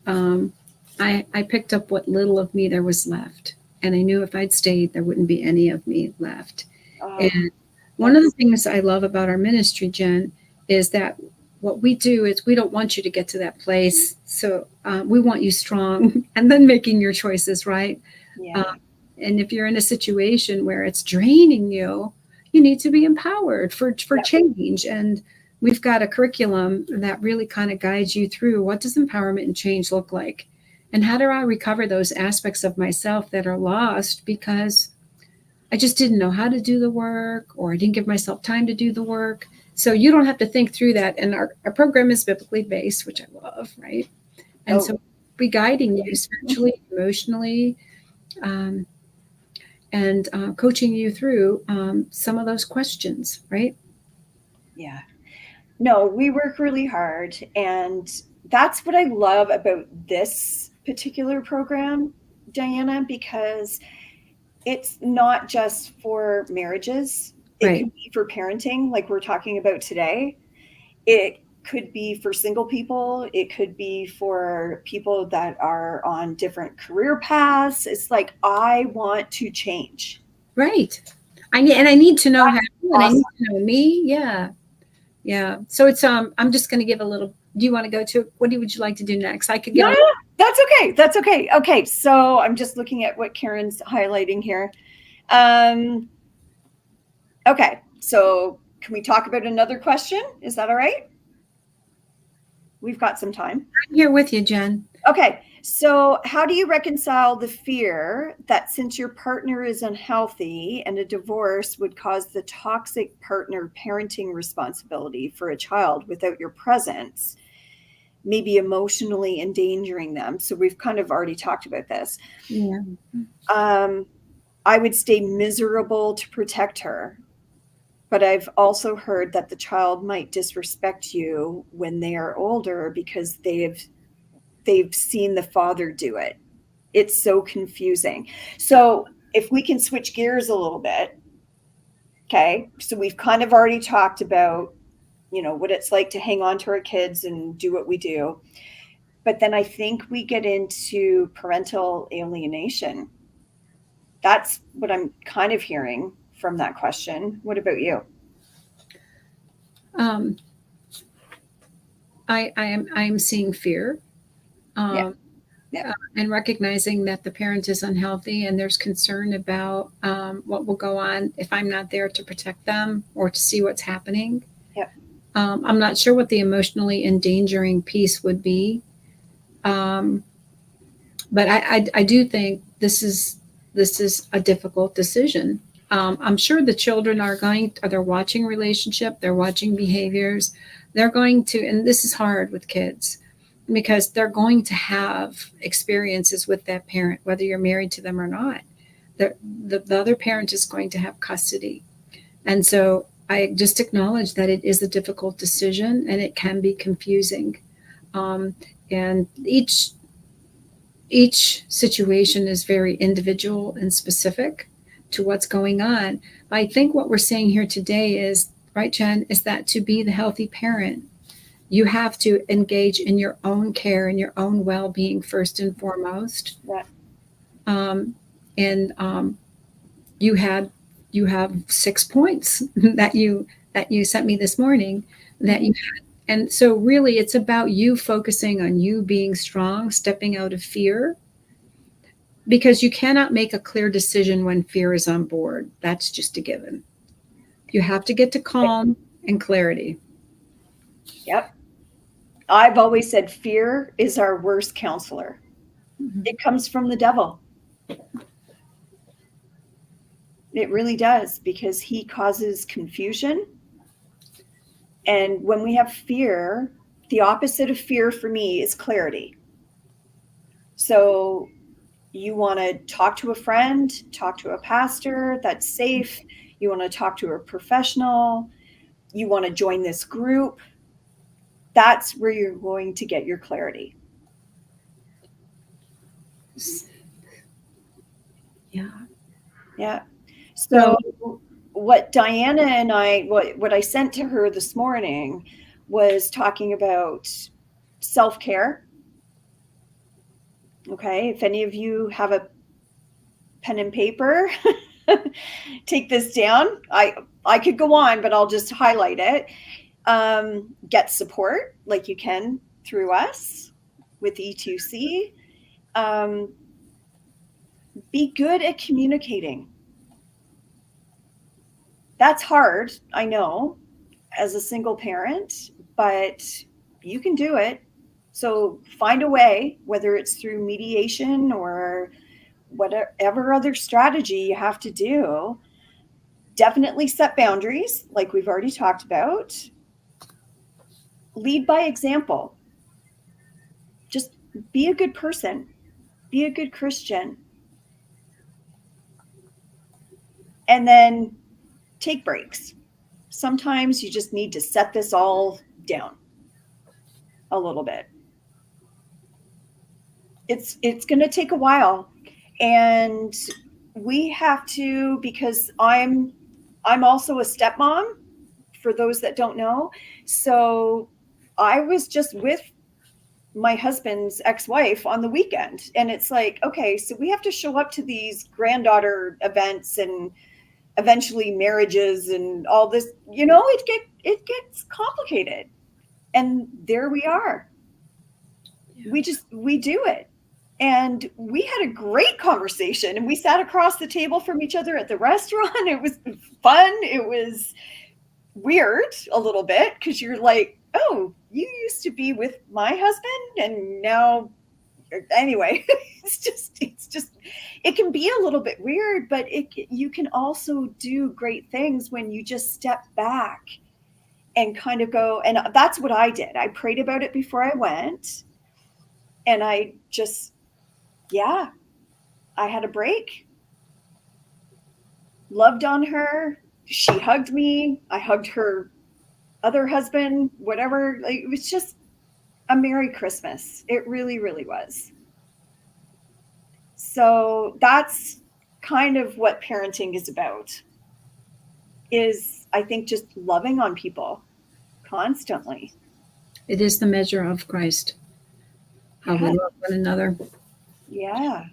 I picked up what little of me there was left. And I knew if I'd stayed, there wouldn't be any of me left. And one of the things I love about our ministry, Jen, is that what we do is we don't want you to get to that place. So we want you strong and then making your choices, right? Yeah. And if you're in a situation where it's draining you, you need to be empowered for change. And we've got a curriculum that really kind of guides you through what does empowerment and change look like? And how do I recover those aspects of myself that are lost because I just didn't know how to do the work or I didn't give myself time to do the work. So you don't have to think through that. And our program is biblically based, which I love, right? And so we're guiding you spiritually, emotionally, and coaching you through some of those questions, right? Yeah. No, we work really hard. And that's what I love about this particular program, Diana, because it's not just for marriages. It could be for parenting, like we're talking about today. It could be for single people. It could be for people that are on different career paths. It's like, I want to change. Right. I need to know how, and I need to know me. Yeah. Yeah. So it's, I'm just going to give a little, do you want to go to, what would you like to do next? I could get. No, that's okay. That's okay. Okay. So I'm just looking at what Karen's highlighting here. Okay. So can we talk about another question? Is that all right? We've got some time. I'm here with you, Jen. Okay. So how do you reconcile the fear that since your partner is unhealthy and a divorce would cause the toxic partner parenting responsibility for a child without your presence, maybe emotionally endangering them? So we've kind of already talked about this. Yeah. I would stay miserable to protect her. But I've also heard that the child might disrespect you when they are older because they've seen the father do it. It's so confusing. So if we can switch gears a little bit, okay? So we've kind of already talked about, what it's like to hang on to our kids and do what we do. But then I think we get into parental alienation. That's what I'm kind of hearing from that question. What about you? Um, I'm seeing fear. Yeah. Um, Yeah. and recognizing that the parent is unhealthy and there's concern about what will go on if I'm not there to protect them or to see what's happening. Yeah. I'm not sure what the emotionally endangering piece would be. But I do think this is a difficult decision. I'm sure the children they're watching relationship, they're watching behaviors, they're going to, and this is hard with kids because they're going to have experiences with that parent, whether you're married to them or not. The other parent is going to have custody. And so I just acknowledge that it is a difficult decision and it can be confusing. Um, and each situation is very individual and specific to what's going on. But I think what we're saying here today is, right, Jen, is that to be the healthy parent, you have to engage in your own care and your own well-being first and foremost. Yeah. And you have 6 points that you sent me this morning that you had. And so really it's about you focusing on you being strong, stepping out of fear, because you cannot make a clear decision when fear is on board. That's just a given. You have to get to calm and clarity. Yep. I've always said fear is our worst counselor. Mm-hmm. It comes from the devil. It really does, because he causes confusion. And when we have fear, the opposite of fear for me is clarity. So you want to talk to a friend, talk to a pastor that's safe. You want to talk to a professional. You want to join this group. That's where you're going to get your clarity. Yeah. Yeah. So what Diana and what I sent to her this morning was talking about self-care. Okay. If any of you have a pen and paper, take this down. I could go on, but I'll just highlight it. Get support like you can through us with E2C. Be good at communicating. That's hard, I know, as a single parent, but you can do it. So find a way, whether it's through mediation or whatever other strategy you have to do. Definitely set boundaries, like we've already talked about. Lead by example. Just be a good person. Be a good Christian. And then take breaks. Sometimes you just need to set this all down a little bit. It's going to take a while, and we have to, because I'm also a stepmom, for those that don't know. So I was just with my husband's ex-wife on the weekend, and it's like, okay, so we have to show up to these granddaughter events and eventually marriages and all this, it gets complicated. And there we are. Yeah. We do it. And we had a great conversation, and we sat across the table from each other at the restaurant. It was fun. It was weird a little bit, because you're like, oh, you used to be with my husband and now, anyway, it's just it can be a little bit weird, but you can also do great things when you just step back and kind of go. And that's what I did. I prayed about it before I went, and I just, I had a break, loved on her, she hugged me. I hugged her other husband, whatever. Like, it was just a Merry Christmas. It really, really was. So that's kind of what parenting is about, is I think just loving on people constantly. It is the measure of Christ, how we love one another. Yeah,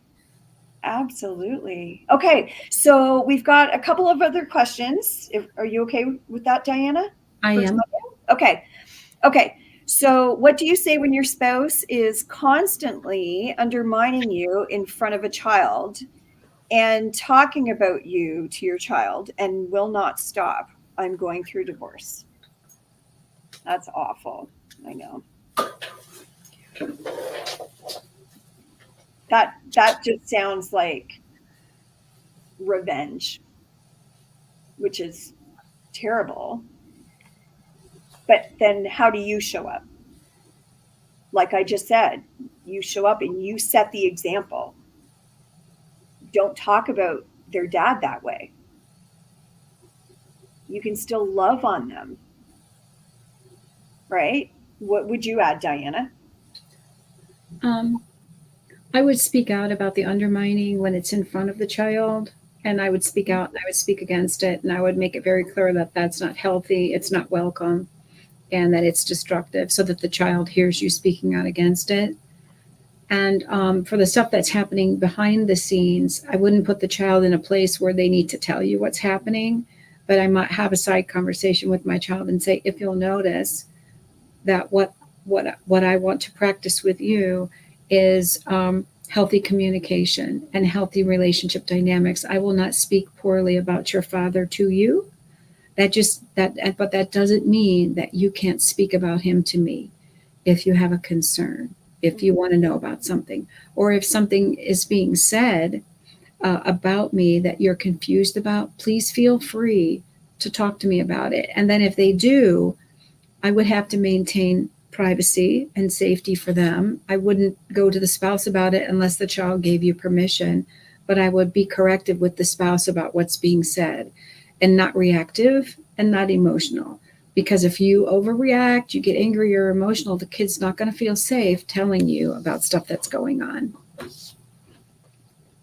absolutely. Okay, so we've got a couple of other questions. Are you okay with that, Diana? I am. Okay. Okay. So, what do you say when your spouse is constantly undermining you in front of a child and talking about you to your child and will not stop? I'm going through divorce. That's awful. I know. That just sounds like revenge, which is terrible. But then how do you show up? Like I just said, you show up and you set the example. Don't talk about their dad that way. You can still love on them. Right? What would you add, Diana? I would speak out about the undermining when it's in front of the child, and I would speak out and I would speak against it, and I would make it very clear that that's not healthy, it's not welcome, and that it's destructive, so that the child hears you speaking out against it. And for the stuff that's happening behind the scenes, I wouldn't put the child in a place where they need to tell you what's happening, but I might have a side conversation with my child and say, if you'll notice that what I want to practice with you is healthy communication and healthy relationship dynamics. I will not speak poorly about your father to you. But that doesn't mean that you can't speak about him to me if you have a concern, if you want to know about something, or if something is being said about me that you're confused about. Please feel free to talk to me about it. And then if they do, I would have to maintain privacy and safety for them. I wouldn't go to the spouse about it unless the child gave you permission, but I would be corrective with the spouse about what's being said, and not reactive and not emotional. Because if you overreact, you get angry or emotional, the kid's not going to feel safe telling you about stuff that's going on.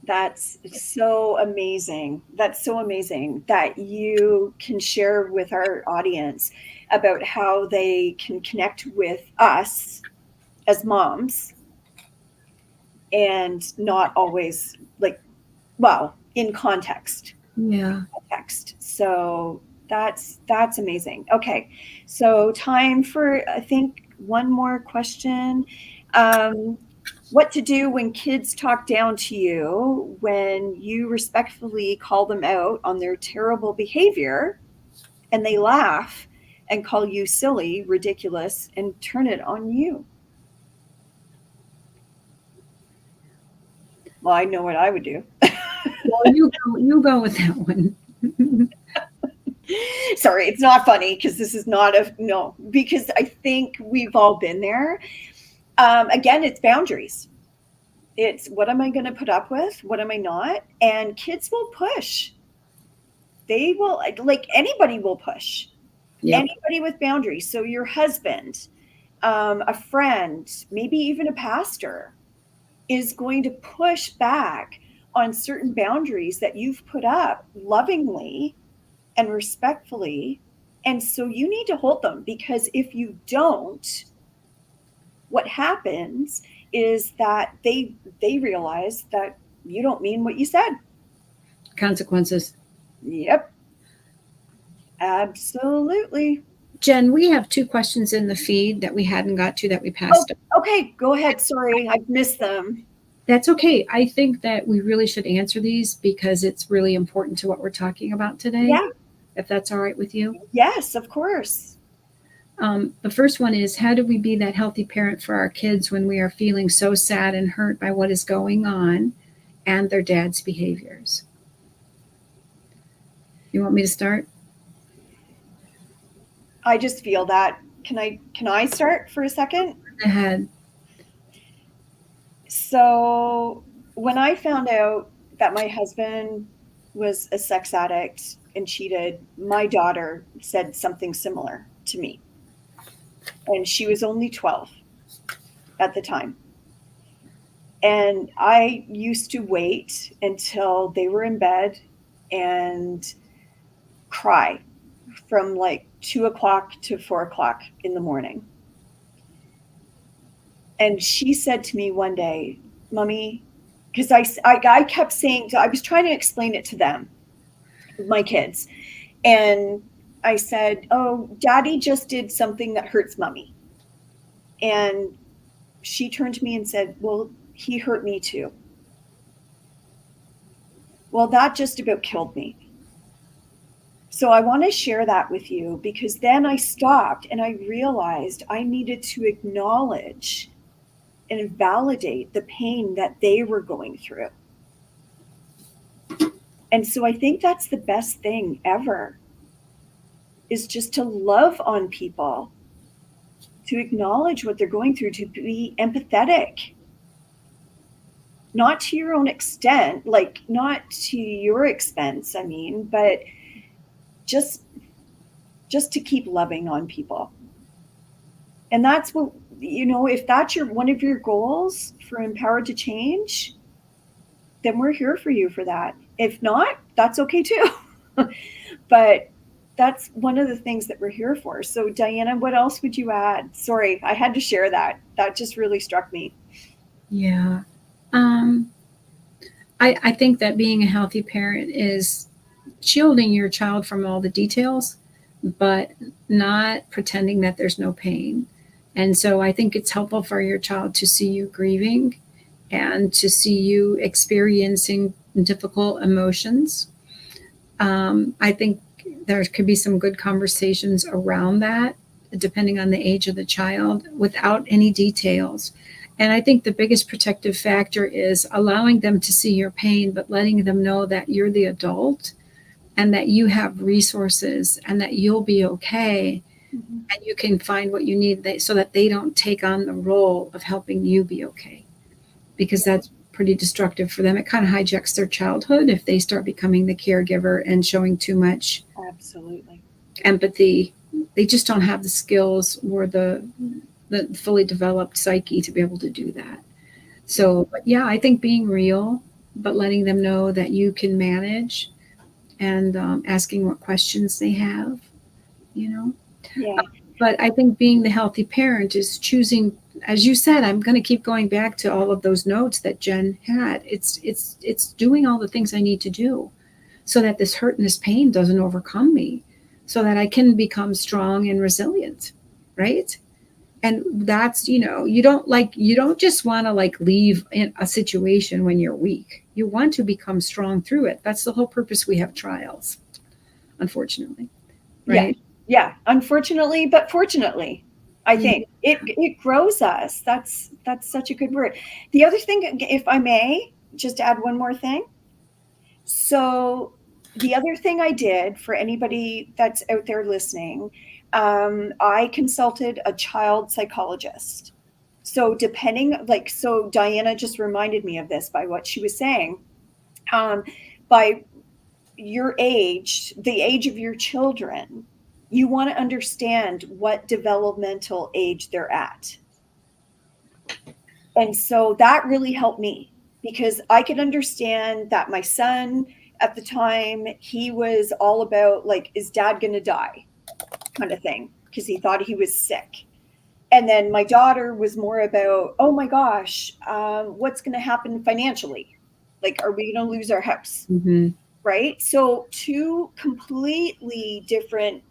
That's so amazing. That's so amazing that you can share with our audience about how they can connect with us as moms and not always in context. Yeah. Context. So that's amazing. Okay. So time for, I think, one more question. What to do when kids talk down to you when you respectfully call them out on their terrible behavior and they laugh and call you silly, ridiculous, and turn it on you? Well, I know what I would do. Well, you go with that one. Sorry, it's not funny because this is not because I think we've all been there. Again, it's boundaries. It's what am I going to put up with? What am I not? And kids will push. They will, like anybody will push. Yep. Anybody with boundaries. So your husband, a friend, maybe even a pastor is going to push back on certain boundaries that you've put up lovingly and respectfully. And so you need to hold them, because if you don't, what happens is that they realize that you don't mean what you said. Consequences. Yep. Absolutely. Jen, we have 2 questions in the feed that we hadn't got to that we passed. Okay, go ahead. Sorry, I've missed them. That's okay. I think that we really should answer these because it's really important to what we're talking about today. Yeah. If that's all right with you. Yes, of course. The first one is, how do we be that healthy parent for our kids when we are feeling so sad and hurt by what is going on and their dad's behaviors? You want me to start? I just feel that. Can I start for a second? Go ahead. So when I found out that my husband was a sex addict and cheated, my daughter said something similar to me. And she was only 12 at the time. And I used to wait until they were in bed and cry from like 2 o'clock to 4 o'clock in the morning. And she said to me one day, Mommy, because I kept saying, I was trying to explain it to them, my kids. And I said, oh, Daddy just did something that hurts Mommy. And she turned to me and said, well, he hurt me too. Well, that just about killed me. So I want to share that with you, because then I stopped and I realized I needed to acknowledge and validate the pain that they were going through. And so I think that's the best thing ever, is just to love on people, to acknowledge what they're going through, to be empathetic. Not to your own extent, like not to your expense, I mean, but just to keep loving on people. And that's what, if that's one of your goals for Empowered to Change, then we're here for you for that. If not, that's okay too. But that's one of the things that we're here for. So Diana, what else would you add? Sorry, I had to share that. That just really struck me. Yeah. I think that being a healthy parent is shielding your child from all the details, but not pretending that there's no pain. And so I think it's helpful for your child to see you grieving and to see you experiencing difficult emotions. I think there could be some good conversations around that, depending on the age of the child, without any details. And I think the biggest protective factor is allowing them to see your pain, but letting them know that you're the adult and that you have resources and that you'll be okay. Mm-hmm. And you can find what you need so that they don't take on the role of helping you be okay, because that's pretty destructive for them. It kind of hijacks their childhood if they start becoming the caregiver and showing too much absolutely empathy. They just don't have the skills or the fully developed psyche to be able to do that. So, but yeah, I think being real, but letting them know that you can manage, and asking what questions they have, Yeah. But I think being the healthy parent is choosing, as you said, I'm going to keep going back to all of those notes that Jen had. It's doing all the things I need to do so that this hurt and this pain doesn't overcome me, so that I can become strong and resilient, right? And that's, you don't just want to leave in a situation when you're weak. You want to become strong through it. That's the whole purpose we have trials, unfortunately. Right? Yeah. Unfortunately, but fortunately, I think it grows us. That's such a good word. The other thing, if I may, just add one more thing. So the other thing I did, for anybody that's out there listening, I consulted a child psychologist. So so Diana just reminded me of this by what she was saying. By your age, the age of your children, you want to understand what developmental age they're at. And so that really helped me, because I could understand that my son at the time, he was all about is dad going to die kind of thing, because he thought he was sick. And then my daughter was more about, oh my gosh, what's going to happen financially? Are we going to lose our house? Mm-hmm. Right? So two completely different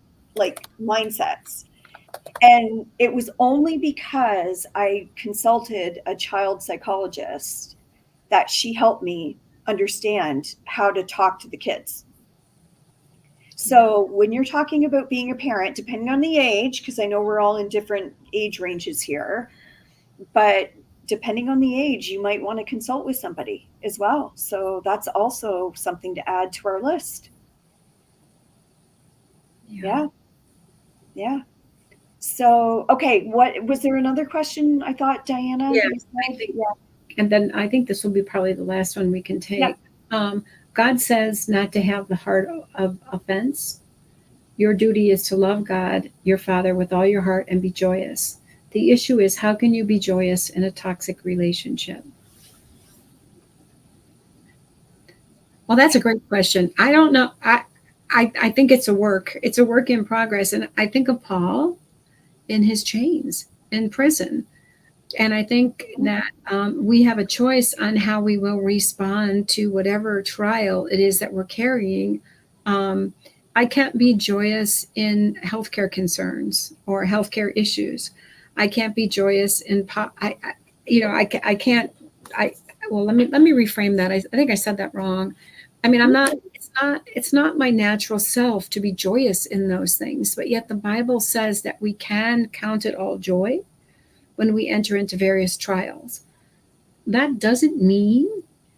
mindsets. And it was only because I consulted a child psychologist that she helped me understand how to talk to the kids. So when you're talking about being a parent, depending on the age, because I know we're all in different age ranges here, but depending on the age, you might want to consult with somebody as well. So that's also something to add to our list. Yeah. So, okay. What was there another question? I thought, Diana. Yeah. And then I think this will be probably the last one we can take. Yeah. God says not to have the heart of offense. Your duty is to love God, your Father, with all your heart and be joyous. The issue is, how can you be joyous in a toxic relationship? Well, that's a great question. I don't know. I think it's a work. It's a work in progress. And I think of Paul in his chains in prison. And I think that we have a choice on how we will respond to whatever trial it is that we're carrying. I can't be joyous in healthcare concerns or healthcare issues. I can't be joyous in, I can't, well, let me reframe that. I think I said that wrong. I mean, it's not my natural self to be joyous in those things, but yet the Bible says that we can count it all joy when we enter into various trials. That doesn't mean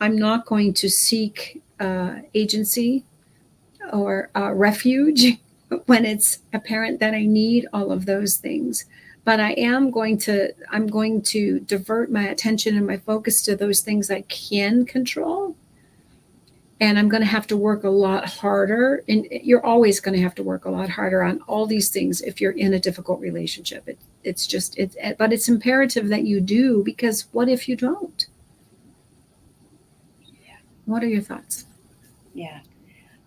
I'm not going to seek agency or refuge when it's apparent that I need all of those things. But I'm going to divert my attention and my focus to those things I can control. And I'm going to have to work a lot harder. And you're always going to have to work a lot harder on all these things if you're in a difficult relationship. But it's imperative that you do, because what if you don't? What are your thoughts? Yeah.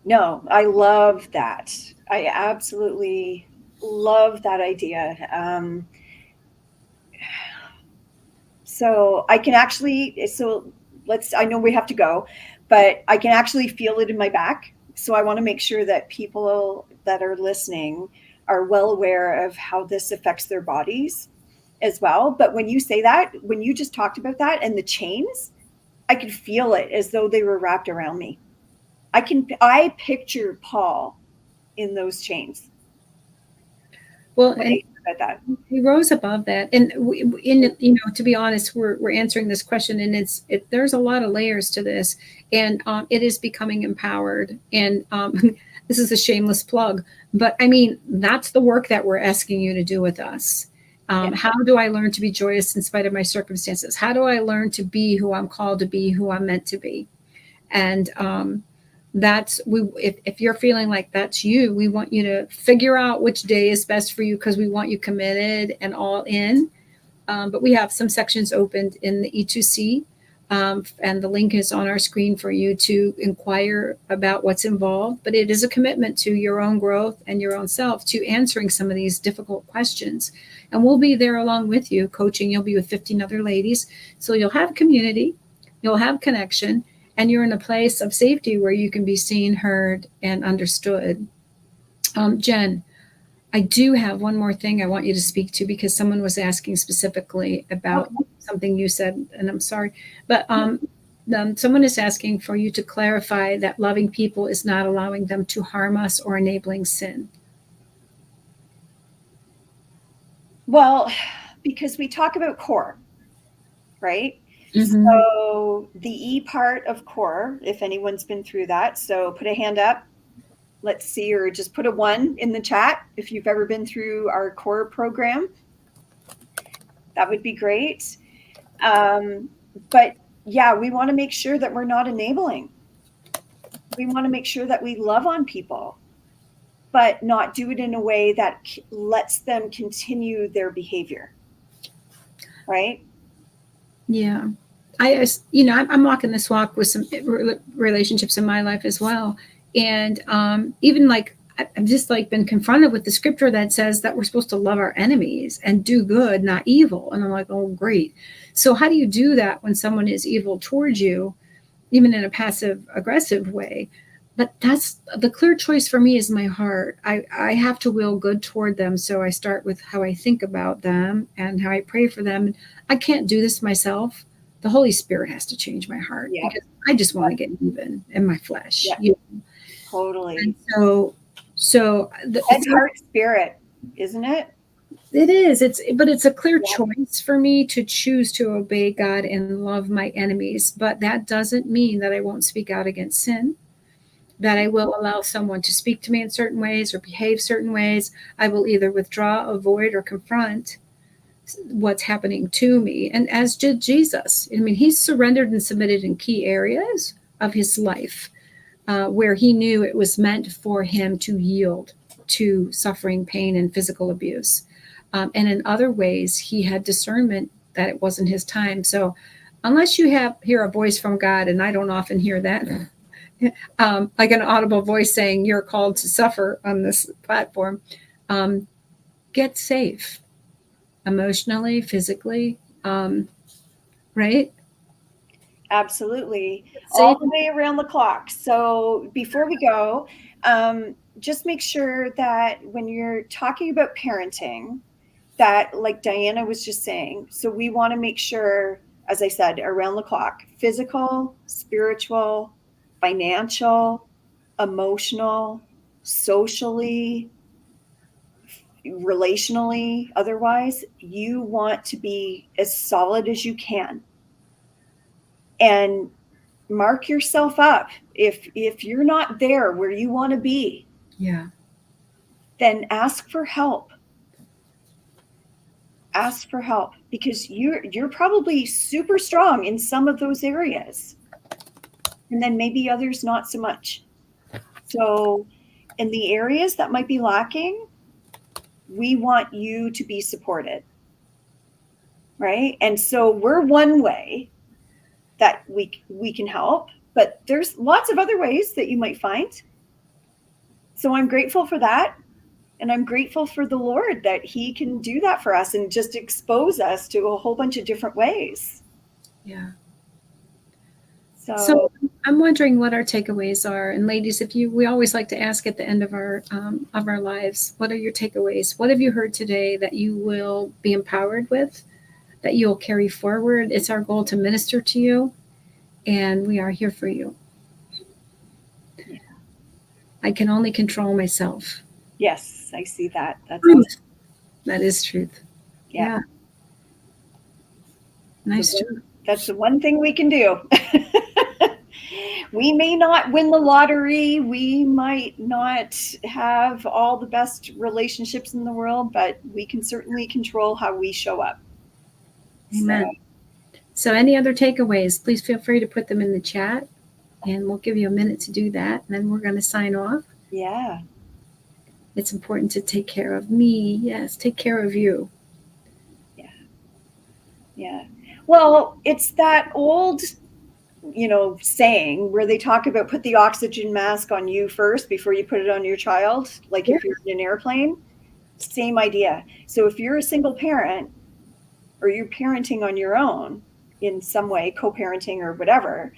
No, I love that. I absolutely love that idea. So I can actually, I know we have to go, but I can actually feel it in my back. So I want to make sure that people that are listening are well aware of how this affects their bodies as well. But when you say that, when you just talked about that and the chains, I could feel it as though they were wrapped around me. I picture Paul in those chains. Well, and that he rose above that, and to be honest, we're answering this question, and there's a lot of layers to this, and it is becoming empowered, and this is a shameless plug, but I mean, that's the work that we're asking you to do with us. How do I learn to be joyous in spite of my circumstances? How do I learn to be who I'm called to be, who I'm meant to be? And if you're feeling like that's you, we want you to figure out which day is best for you, because we want you committed and all in. But we have some sections opened in the E2C, and the link is on our screen for you to inquire about what's involved. But it is a commitment to your own growth and your own self, to answering some of these difficult questions. And we'll be there along with you, coaching. You'll be with 15 other ladies. So you'll have community, you'll have connection, and you're in a place of safety where you can be seen, heard, and understood. Jen, I do have one more thing I want you to speak to, because someone was asking specifically about something you said, and I'm sorry, but someone is asking for you to clarify that loving people is not allowing them to harm us or enabling sin. Well, because we talk about core, right? Mm-hmm. So the E part of core, if anyone's been through that, so put a hand up. Let's see, or just put a 1 in the chat if you've ever been through our core program. That would be great. But yeah, we want to make sure that we're not enabling. We want to make sure that we love on people, but not do it in a way that lets them continue their behavior. Right? Yeah. I'm walking this walk with some relationships in my life as well. And even I've just been confronted with the scripture that says that we're supposed to love our enemies and do good, not evil. And I'm like, oh, great. So how do you do that when someone is evil towards you, even in a passive aggressive way? But that's the clear choice for me, is my heart. I have to will good toward them. So I start with how I think about them and how I pray for them. I can't do this myself. The Holy Spirit has to change my heart, because I just want to get even in my flesh. Yeah. Totally. And so it's heart spirit, isn't it? It is. But it's a clear choice for me to choose to obey God and love my enemies. But that doesn't mean that I won't speak out against sin, that I will allow someone to speak to me in certain ways or behave certain ways. I will either withdraw, avoid, or confront what's happening to me. And as did Jesus. I mean, he surrendered and submitted in key areas of his life. where he knew it was meant for him to yield to suffering, pain, and physical abuse. And in other ways, he had discernment that it wasn't his time. So unless you hear a voice from God, and I don't often hear that, like an audible voice saying you're called to suffer on this platform, get safe emotionally, physically, right? Absolutely. Safe. All the way around the clock. So before we go, just make sure that when you're talking about parenting, that like Diana was just saying, so we want to make sure, as I said, around the clock, physical, spiritual, financial, emotional, socially, relationally, otherwise, you want to be as solid as you can. And mark yourself up. If you're not there where you want to be, Yeah. then ask for help. Ask for help, because you're probably super strong in some of those areas, and then maybe others not so much. So in the areas that might be lacking, we want you to be supported, right? And so we're one way that we can help, but there's lots of other ways that you might find. So I'm grateful for that. And I'm grateful for the Lord that he can do that for us and just expose us to a whole bunch of different ways. Yeah. So I'm wondering what our takeaways are. And ladies, we always like to ask at the end of our lives, what are your takeaways? What have you heard today that you will be empowered with, that you'll carry forward? It's our goal to minister to you, and we are here for you. Yeah. I can only control myself. Yes, I see that. That's truth. awesome. That is truth. Yeah. Nice. That's the one thing we can do. We may not win the lottery. We might not have all the best relationships in the world, but we can certainly control how we show up. Amen. So any other takeaways, please feel free to put them in the chat, and we'll give you a minute to do that. And then we're going to sign off. Yeah. It's important to take care of me. Yes, take care of you. Yeah. Yeah. Well, it's that old, saying where they talk about put the oxygen mask on you first before you put it on your child. Like if you're in an airplane, same idea. So if you're a single parent or you're parenting on your own in some way, co-parenting or whatever,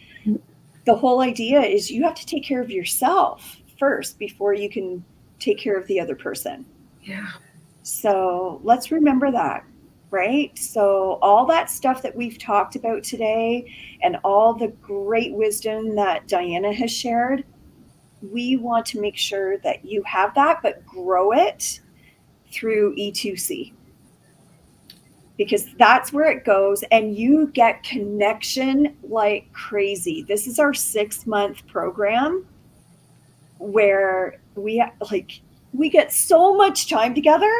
the whole idea is you have to take care of yourself first before you can take care of the other person. Yeah. So let's remember that, right? So all that stuff that we've talked about today and all the great wisdom that Diana has shared, we want to make sure that you have that, but grow it through E2C. Because that's where it goes, and you get connection like crazy. This is our 6-month program where we get so much time together.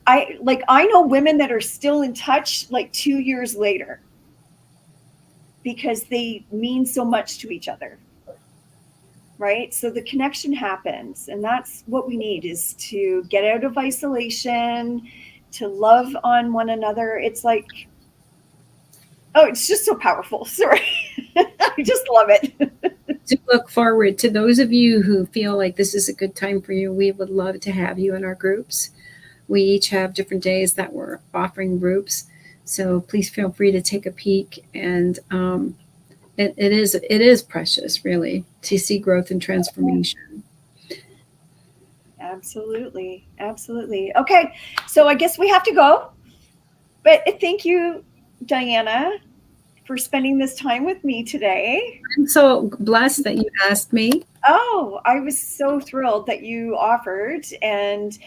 I know women that are still in touch like 2 years later because they mean so much to each other, right? So the connection happens, and that's what we need, is to get out of isolation, to love on one another. It's like, it's just so powerful. Sorry. I just love it. To look forward to those of you who feel like this is a good time for you, we would love to have you in our groups. We each have different days that we're offering groups. So please feel free to take a peek. And it is precious, really, to see growth and transformation. Absolutely. Absolutely. Okay. So I guess we have to go. But thank you, Diana, for spending this time with me today. I'm so blessed that you asked me. Oh, I was so thrilled that you offered. And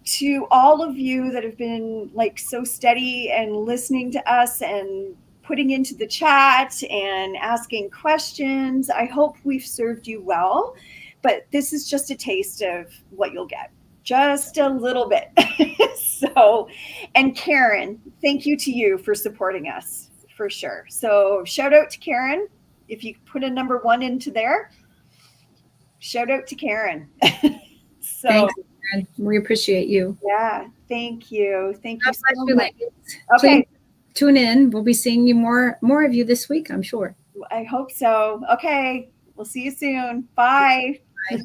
to all of you that have been so steady and listening to us and putting into the chat and asking questions, I hope we've served you well. But this is just a taste of what you'll get, just a little bit. So, and Karen, thank you to you for supporting us, for sure. So shout out to Karen, if you put a number 1 into there. shout out to Karen. So, Thanks, Karen. We appreciate you. yeah, thank you. Thank you God bless so you, much. ladies. Okay. Please tune in. We'll be seeing you more of you this week, I'm sure. I hope so. Okay. We'll see you soon. Bye. Bye.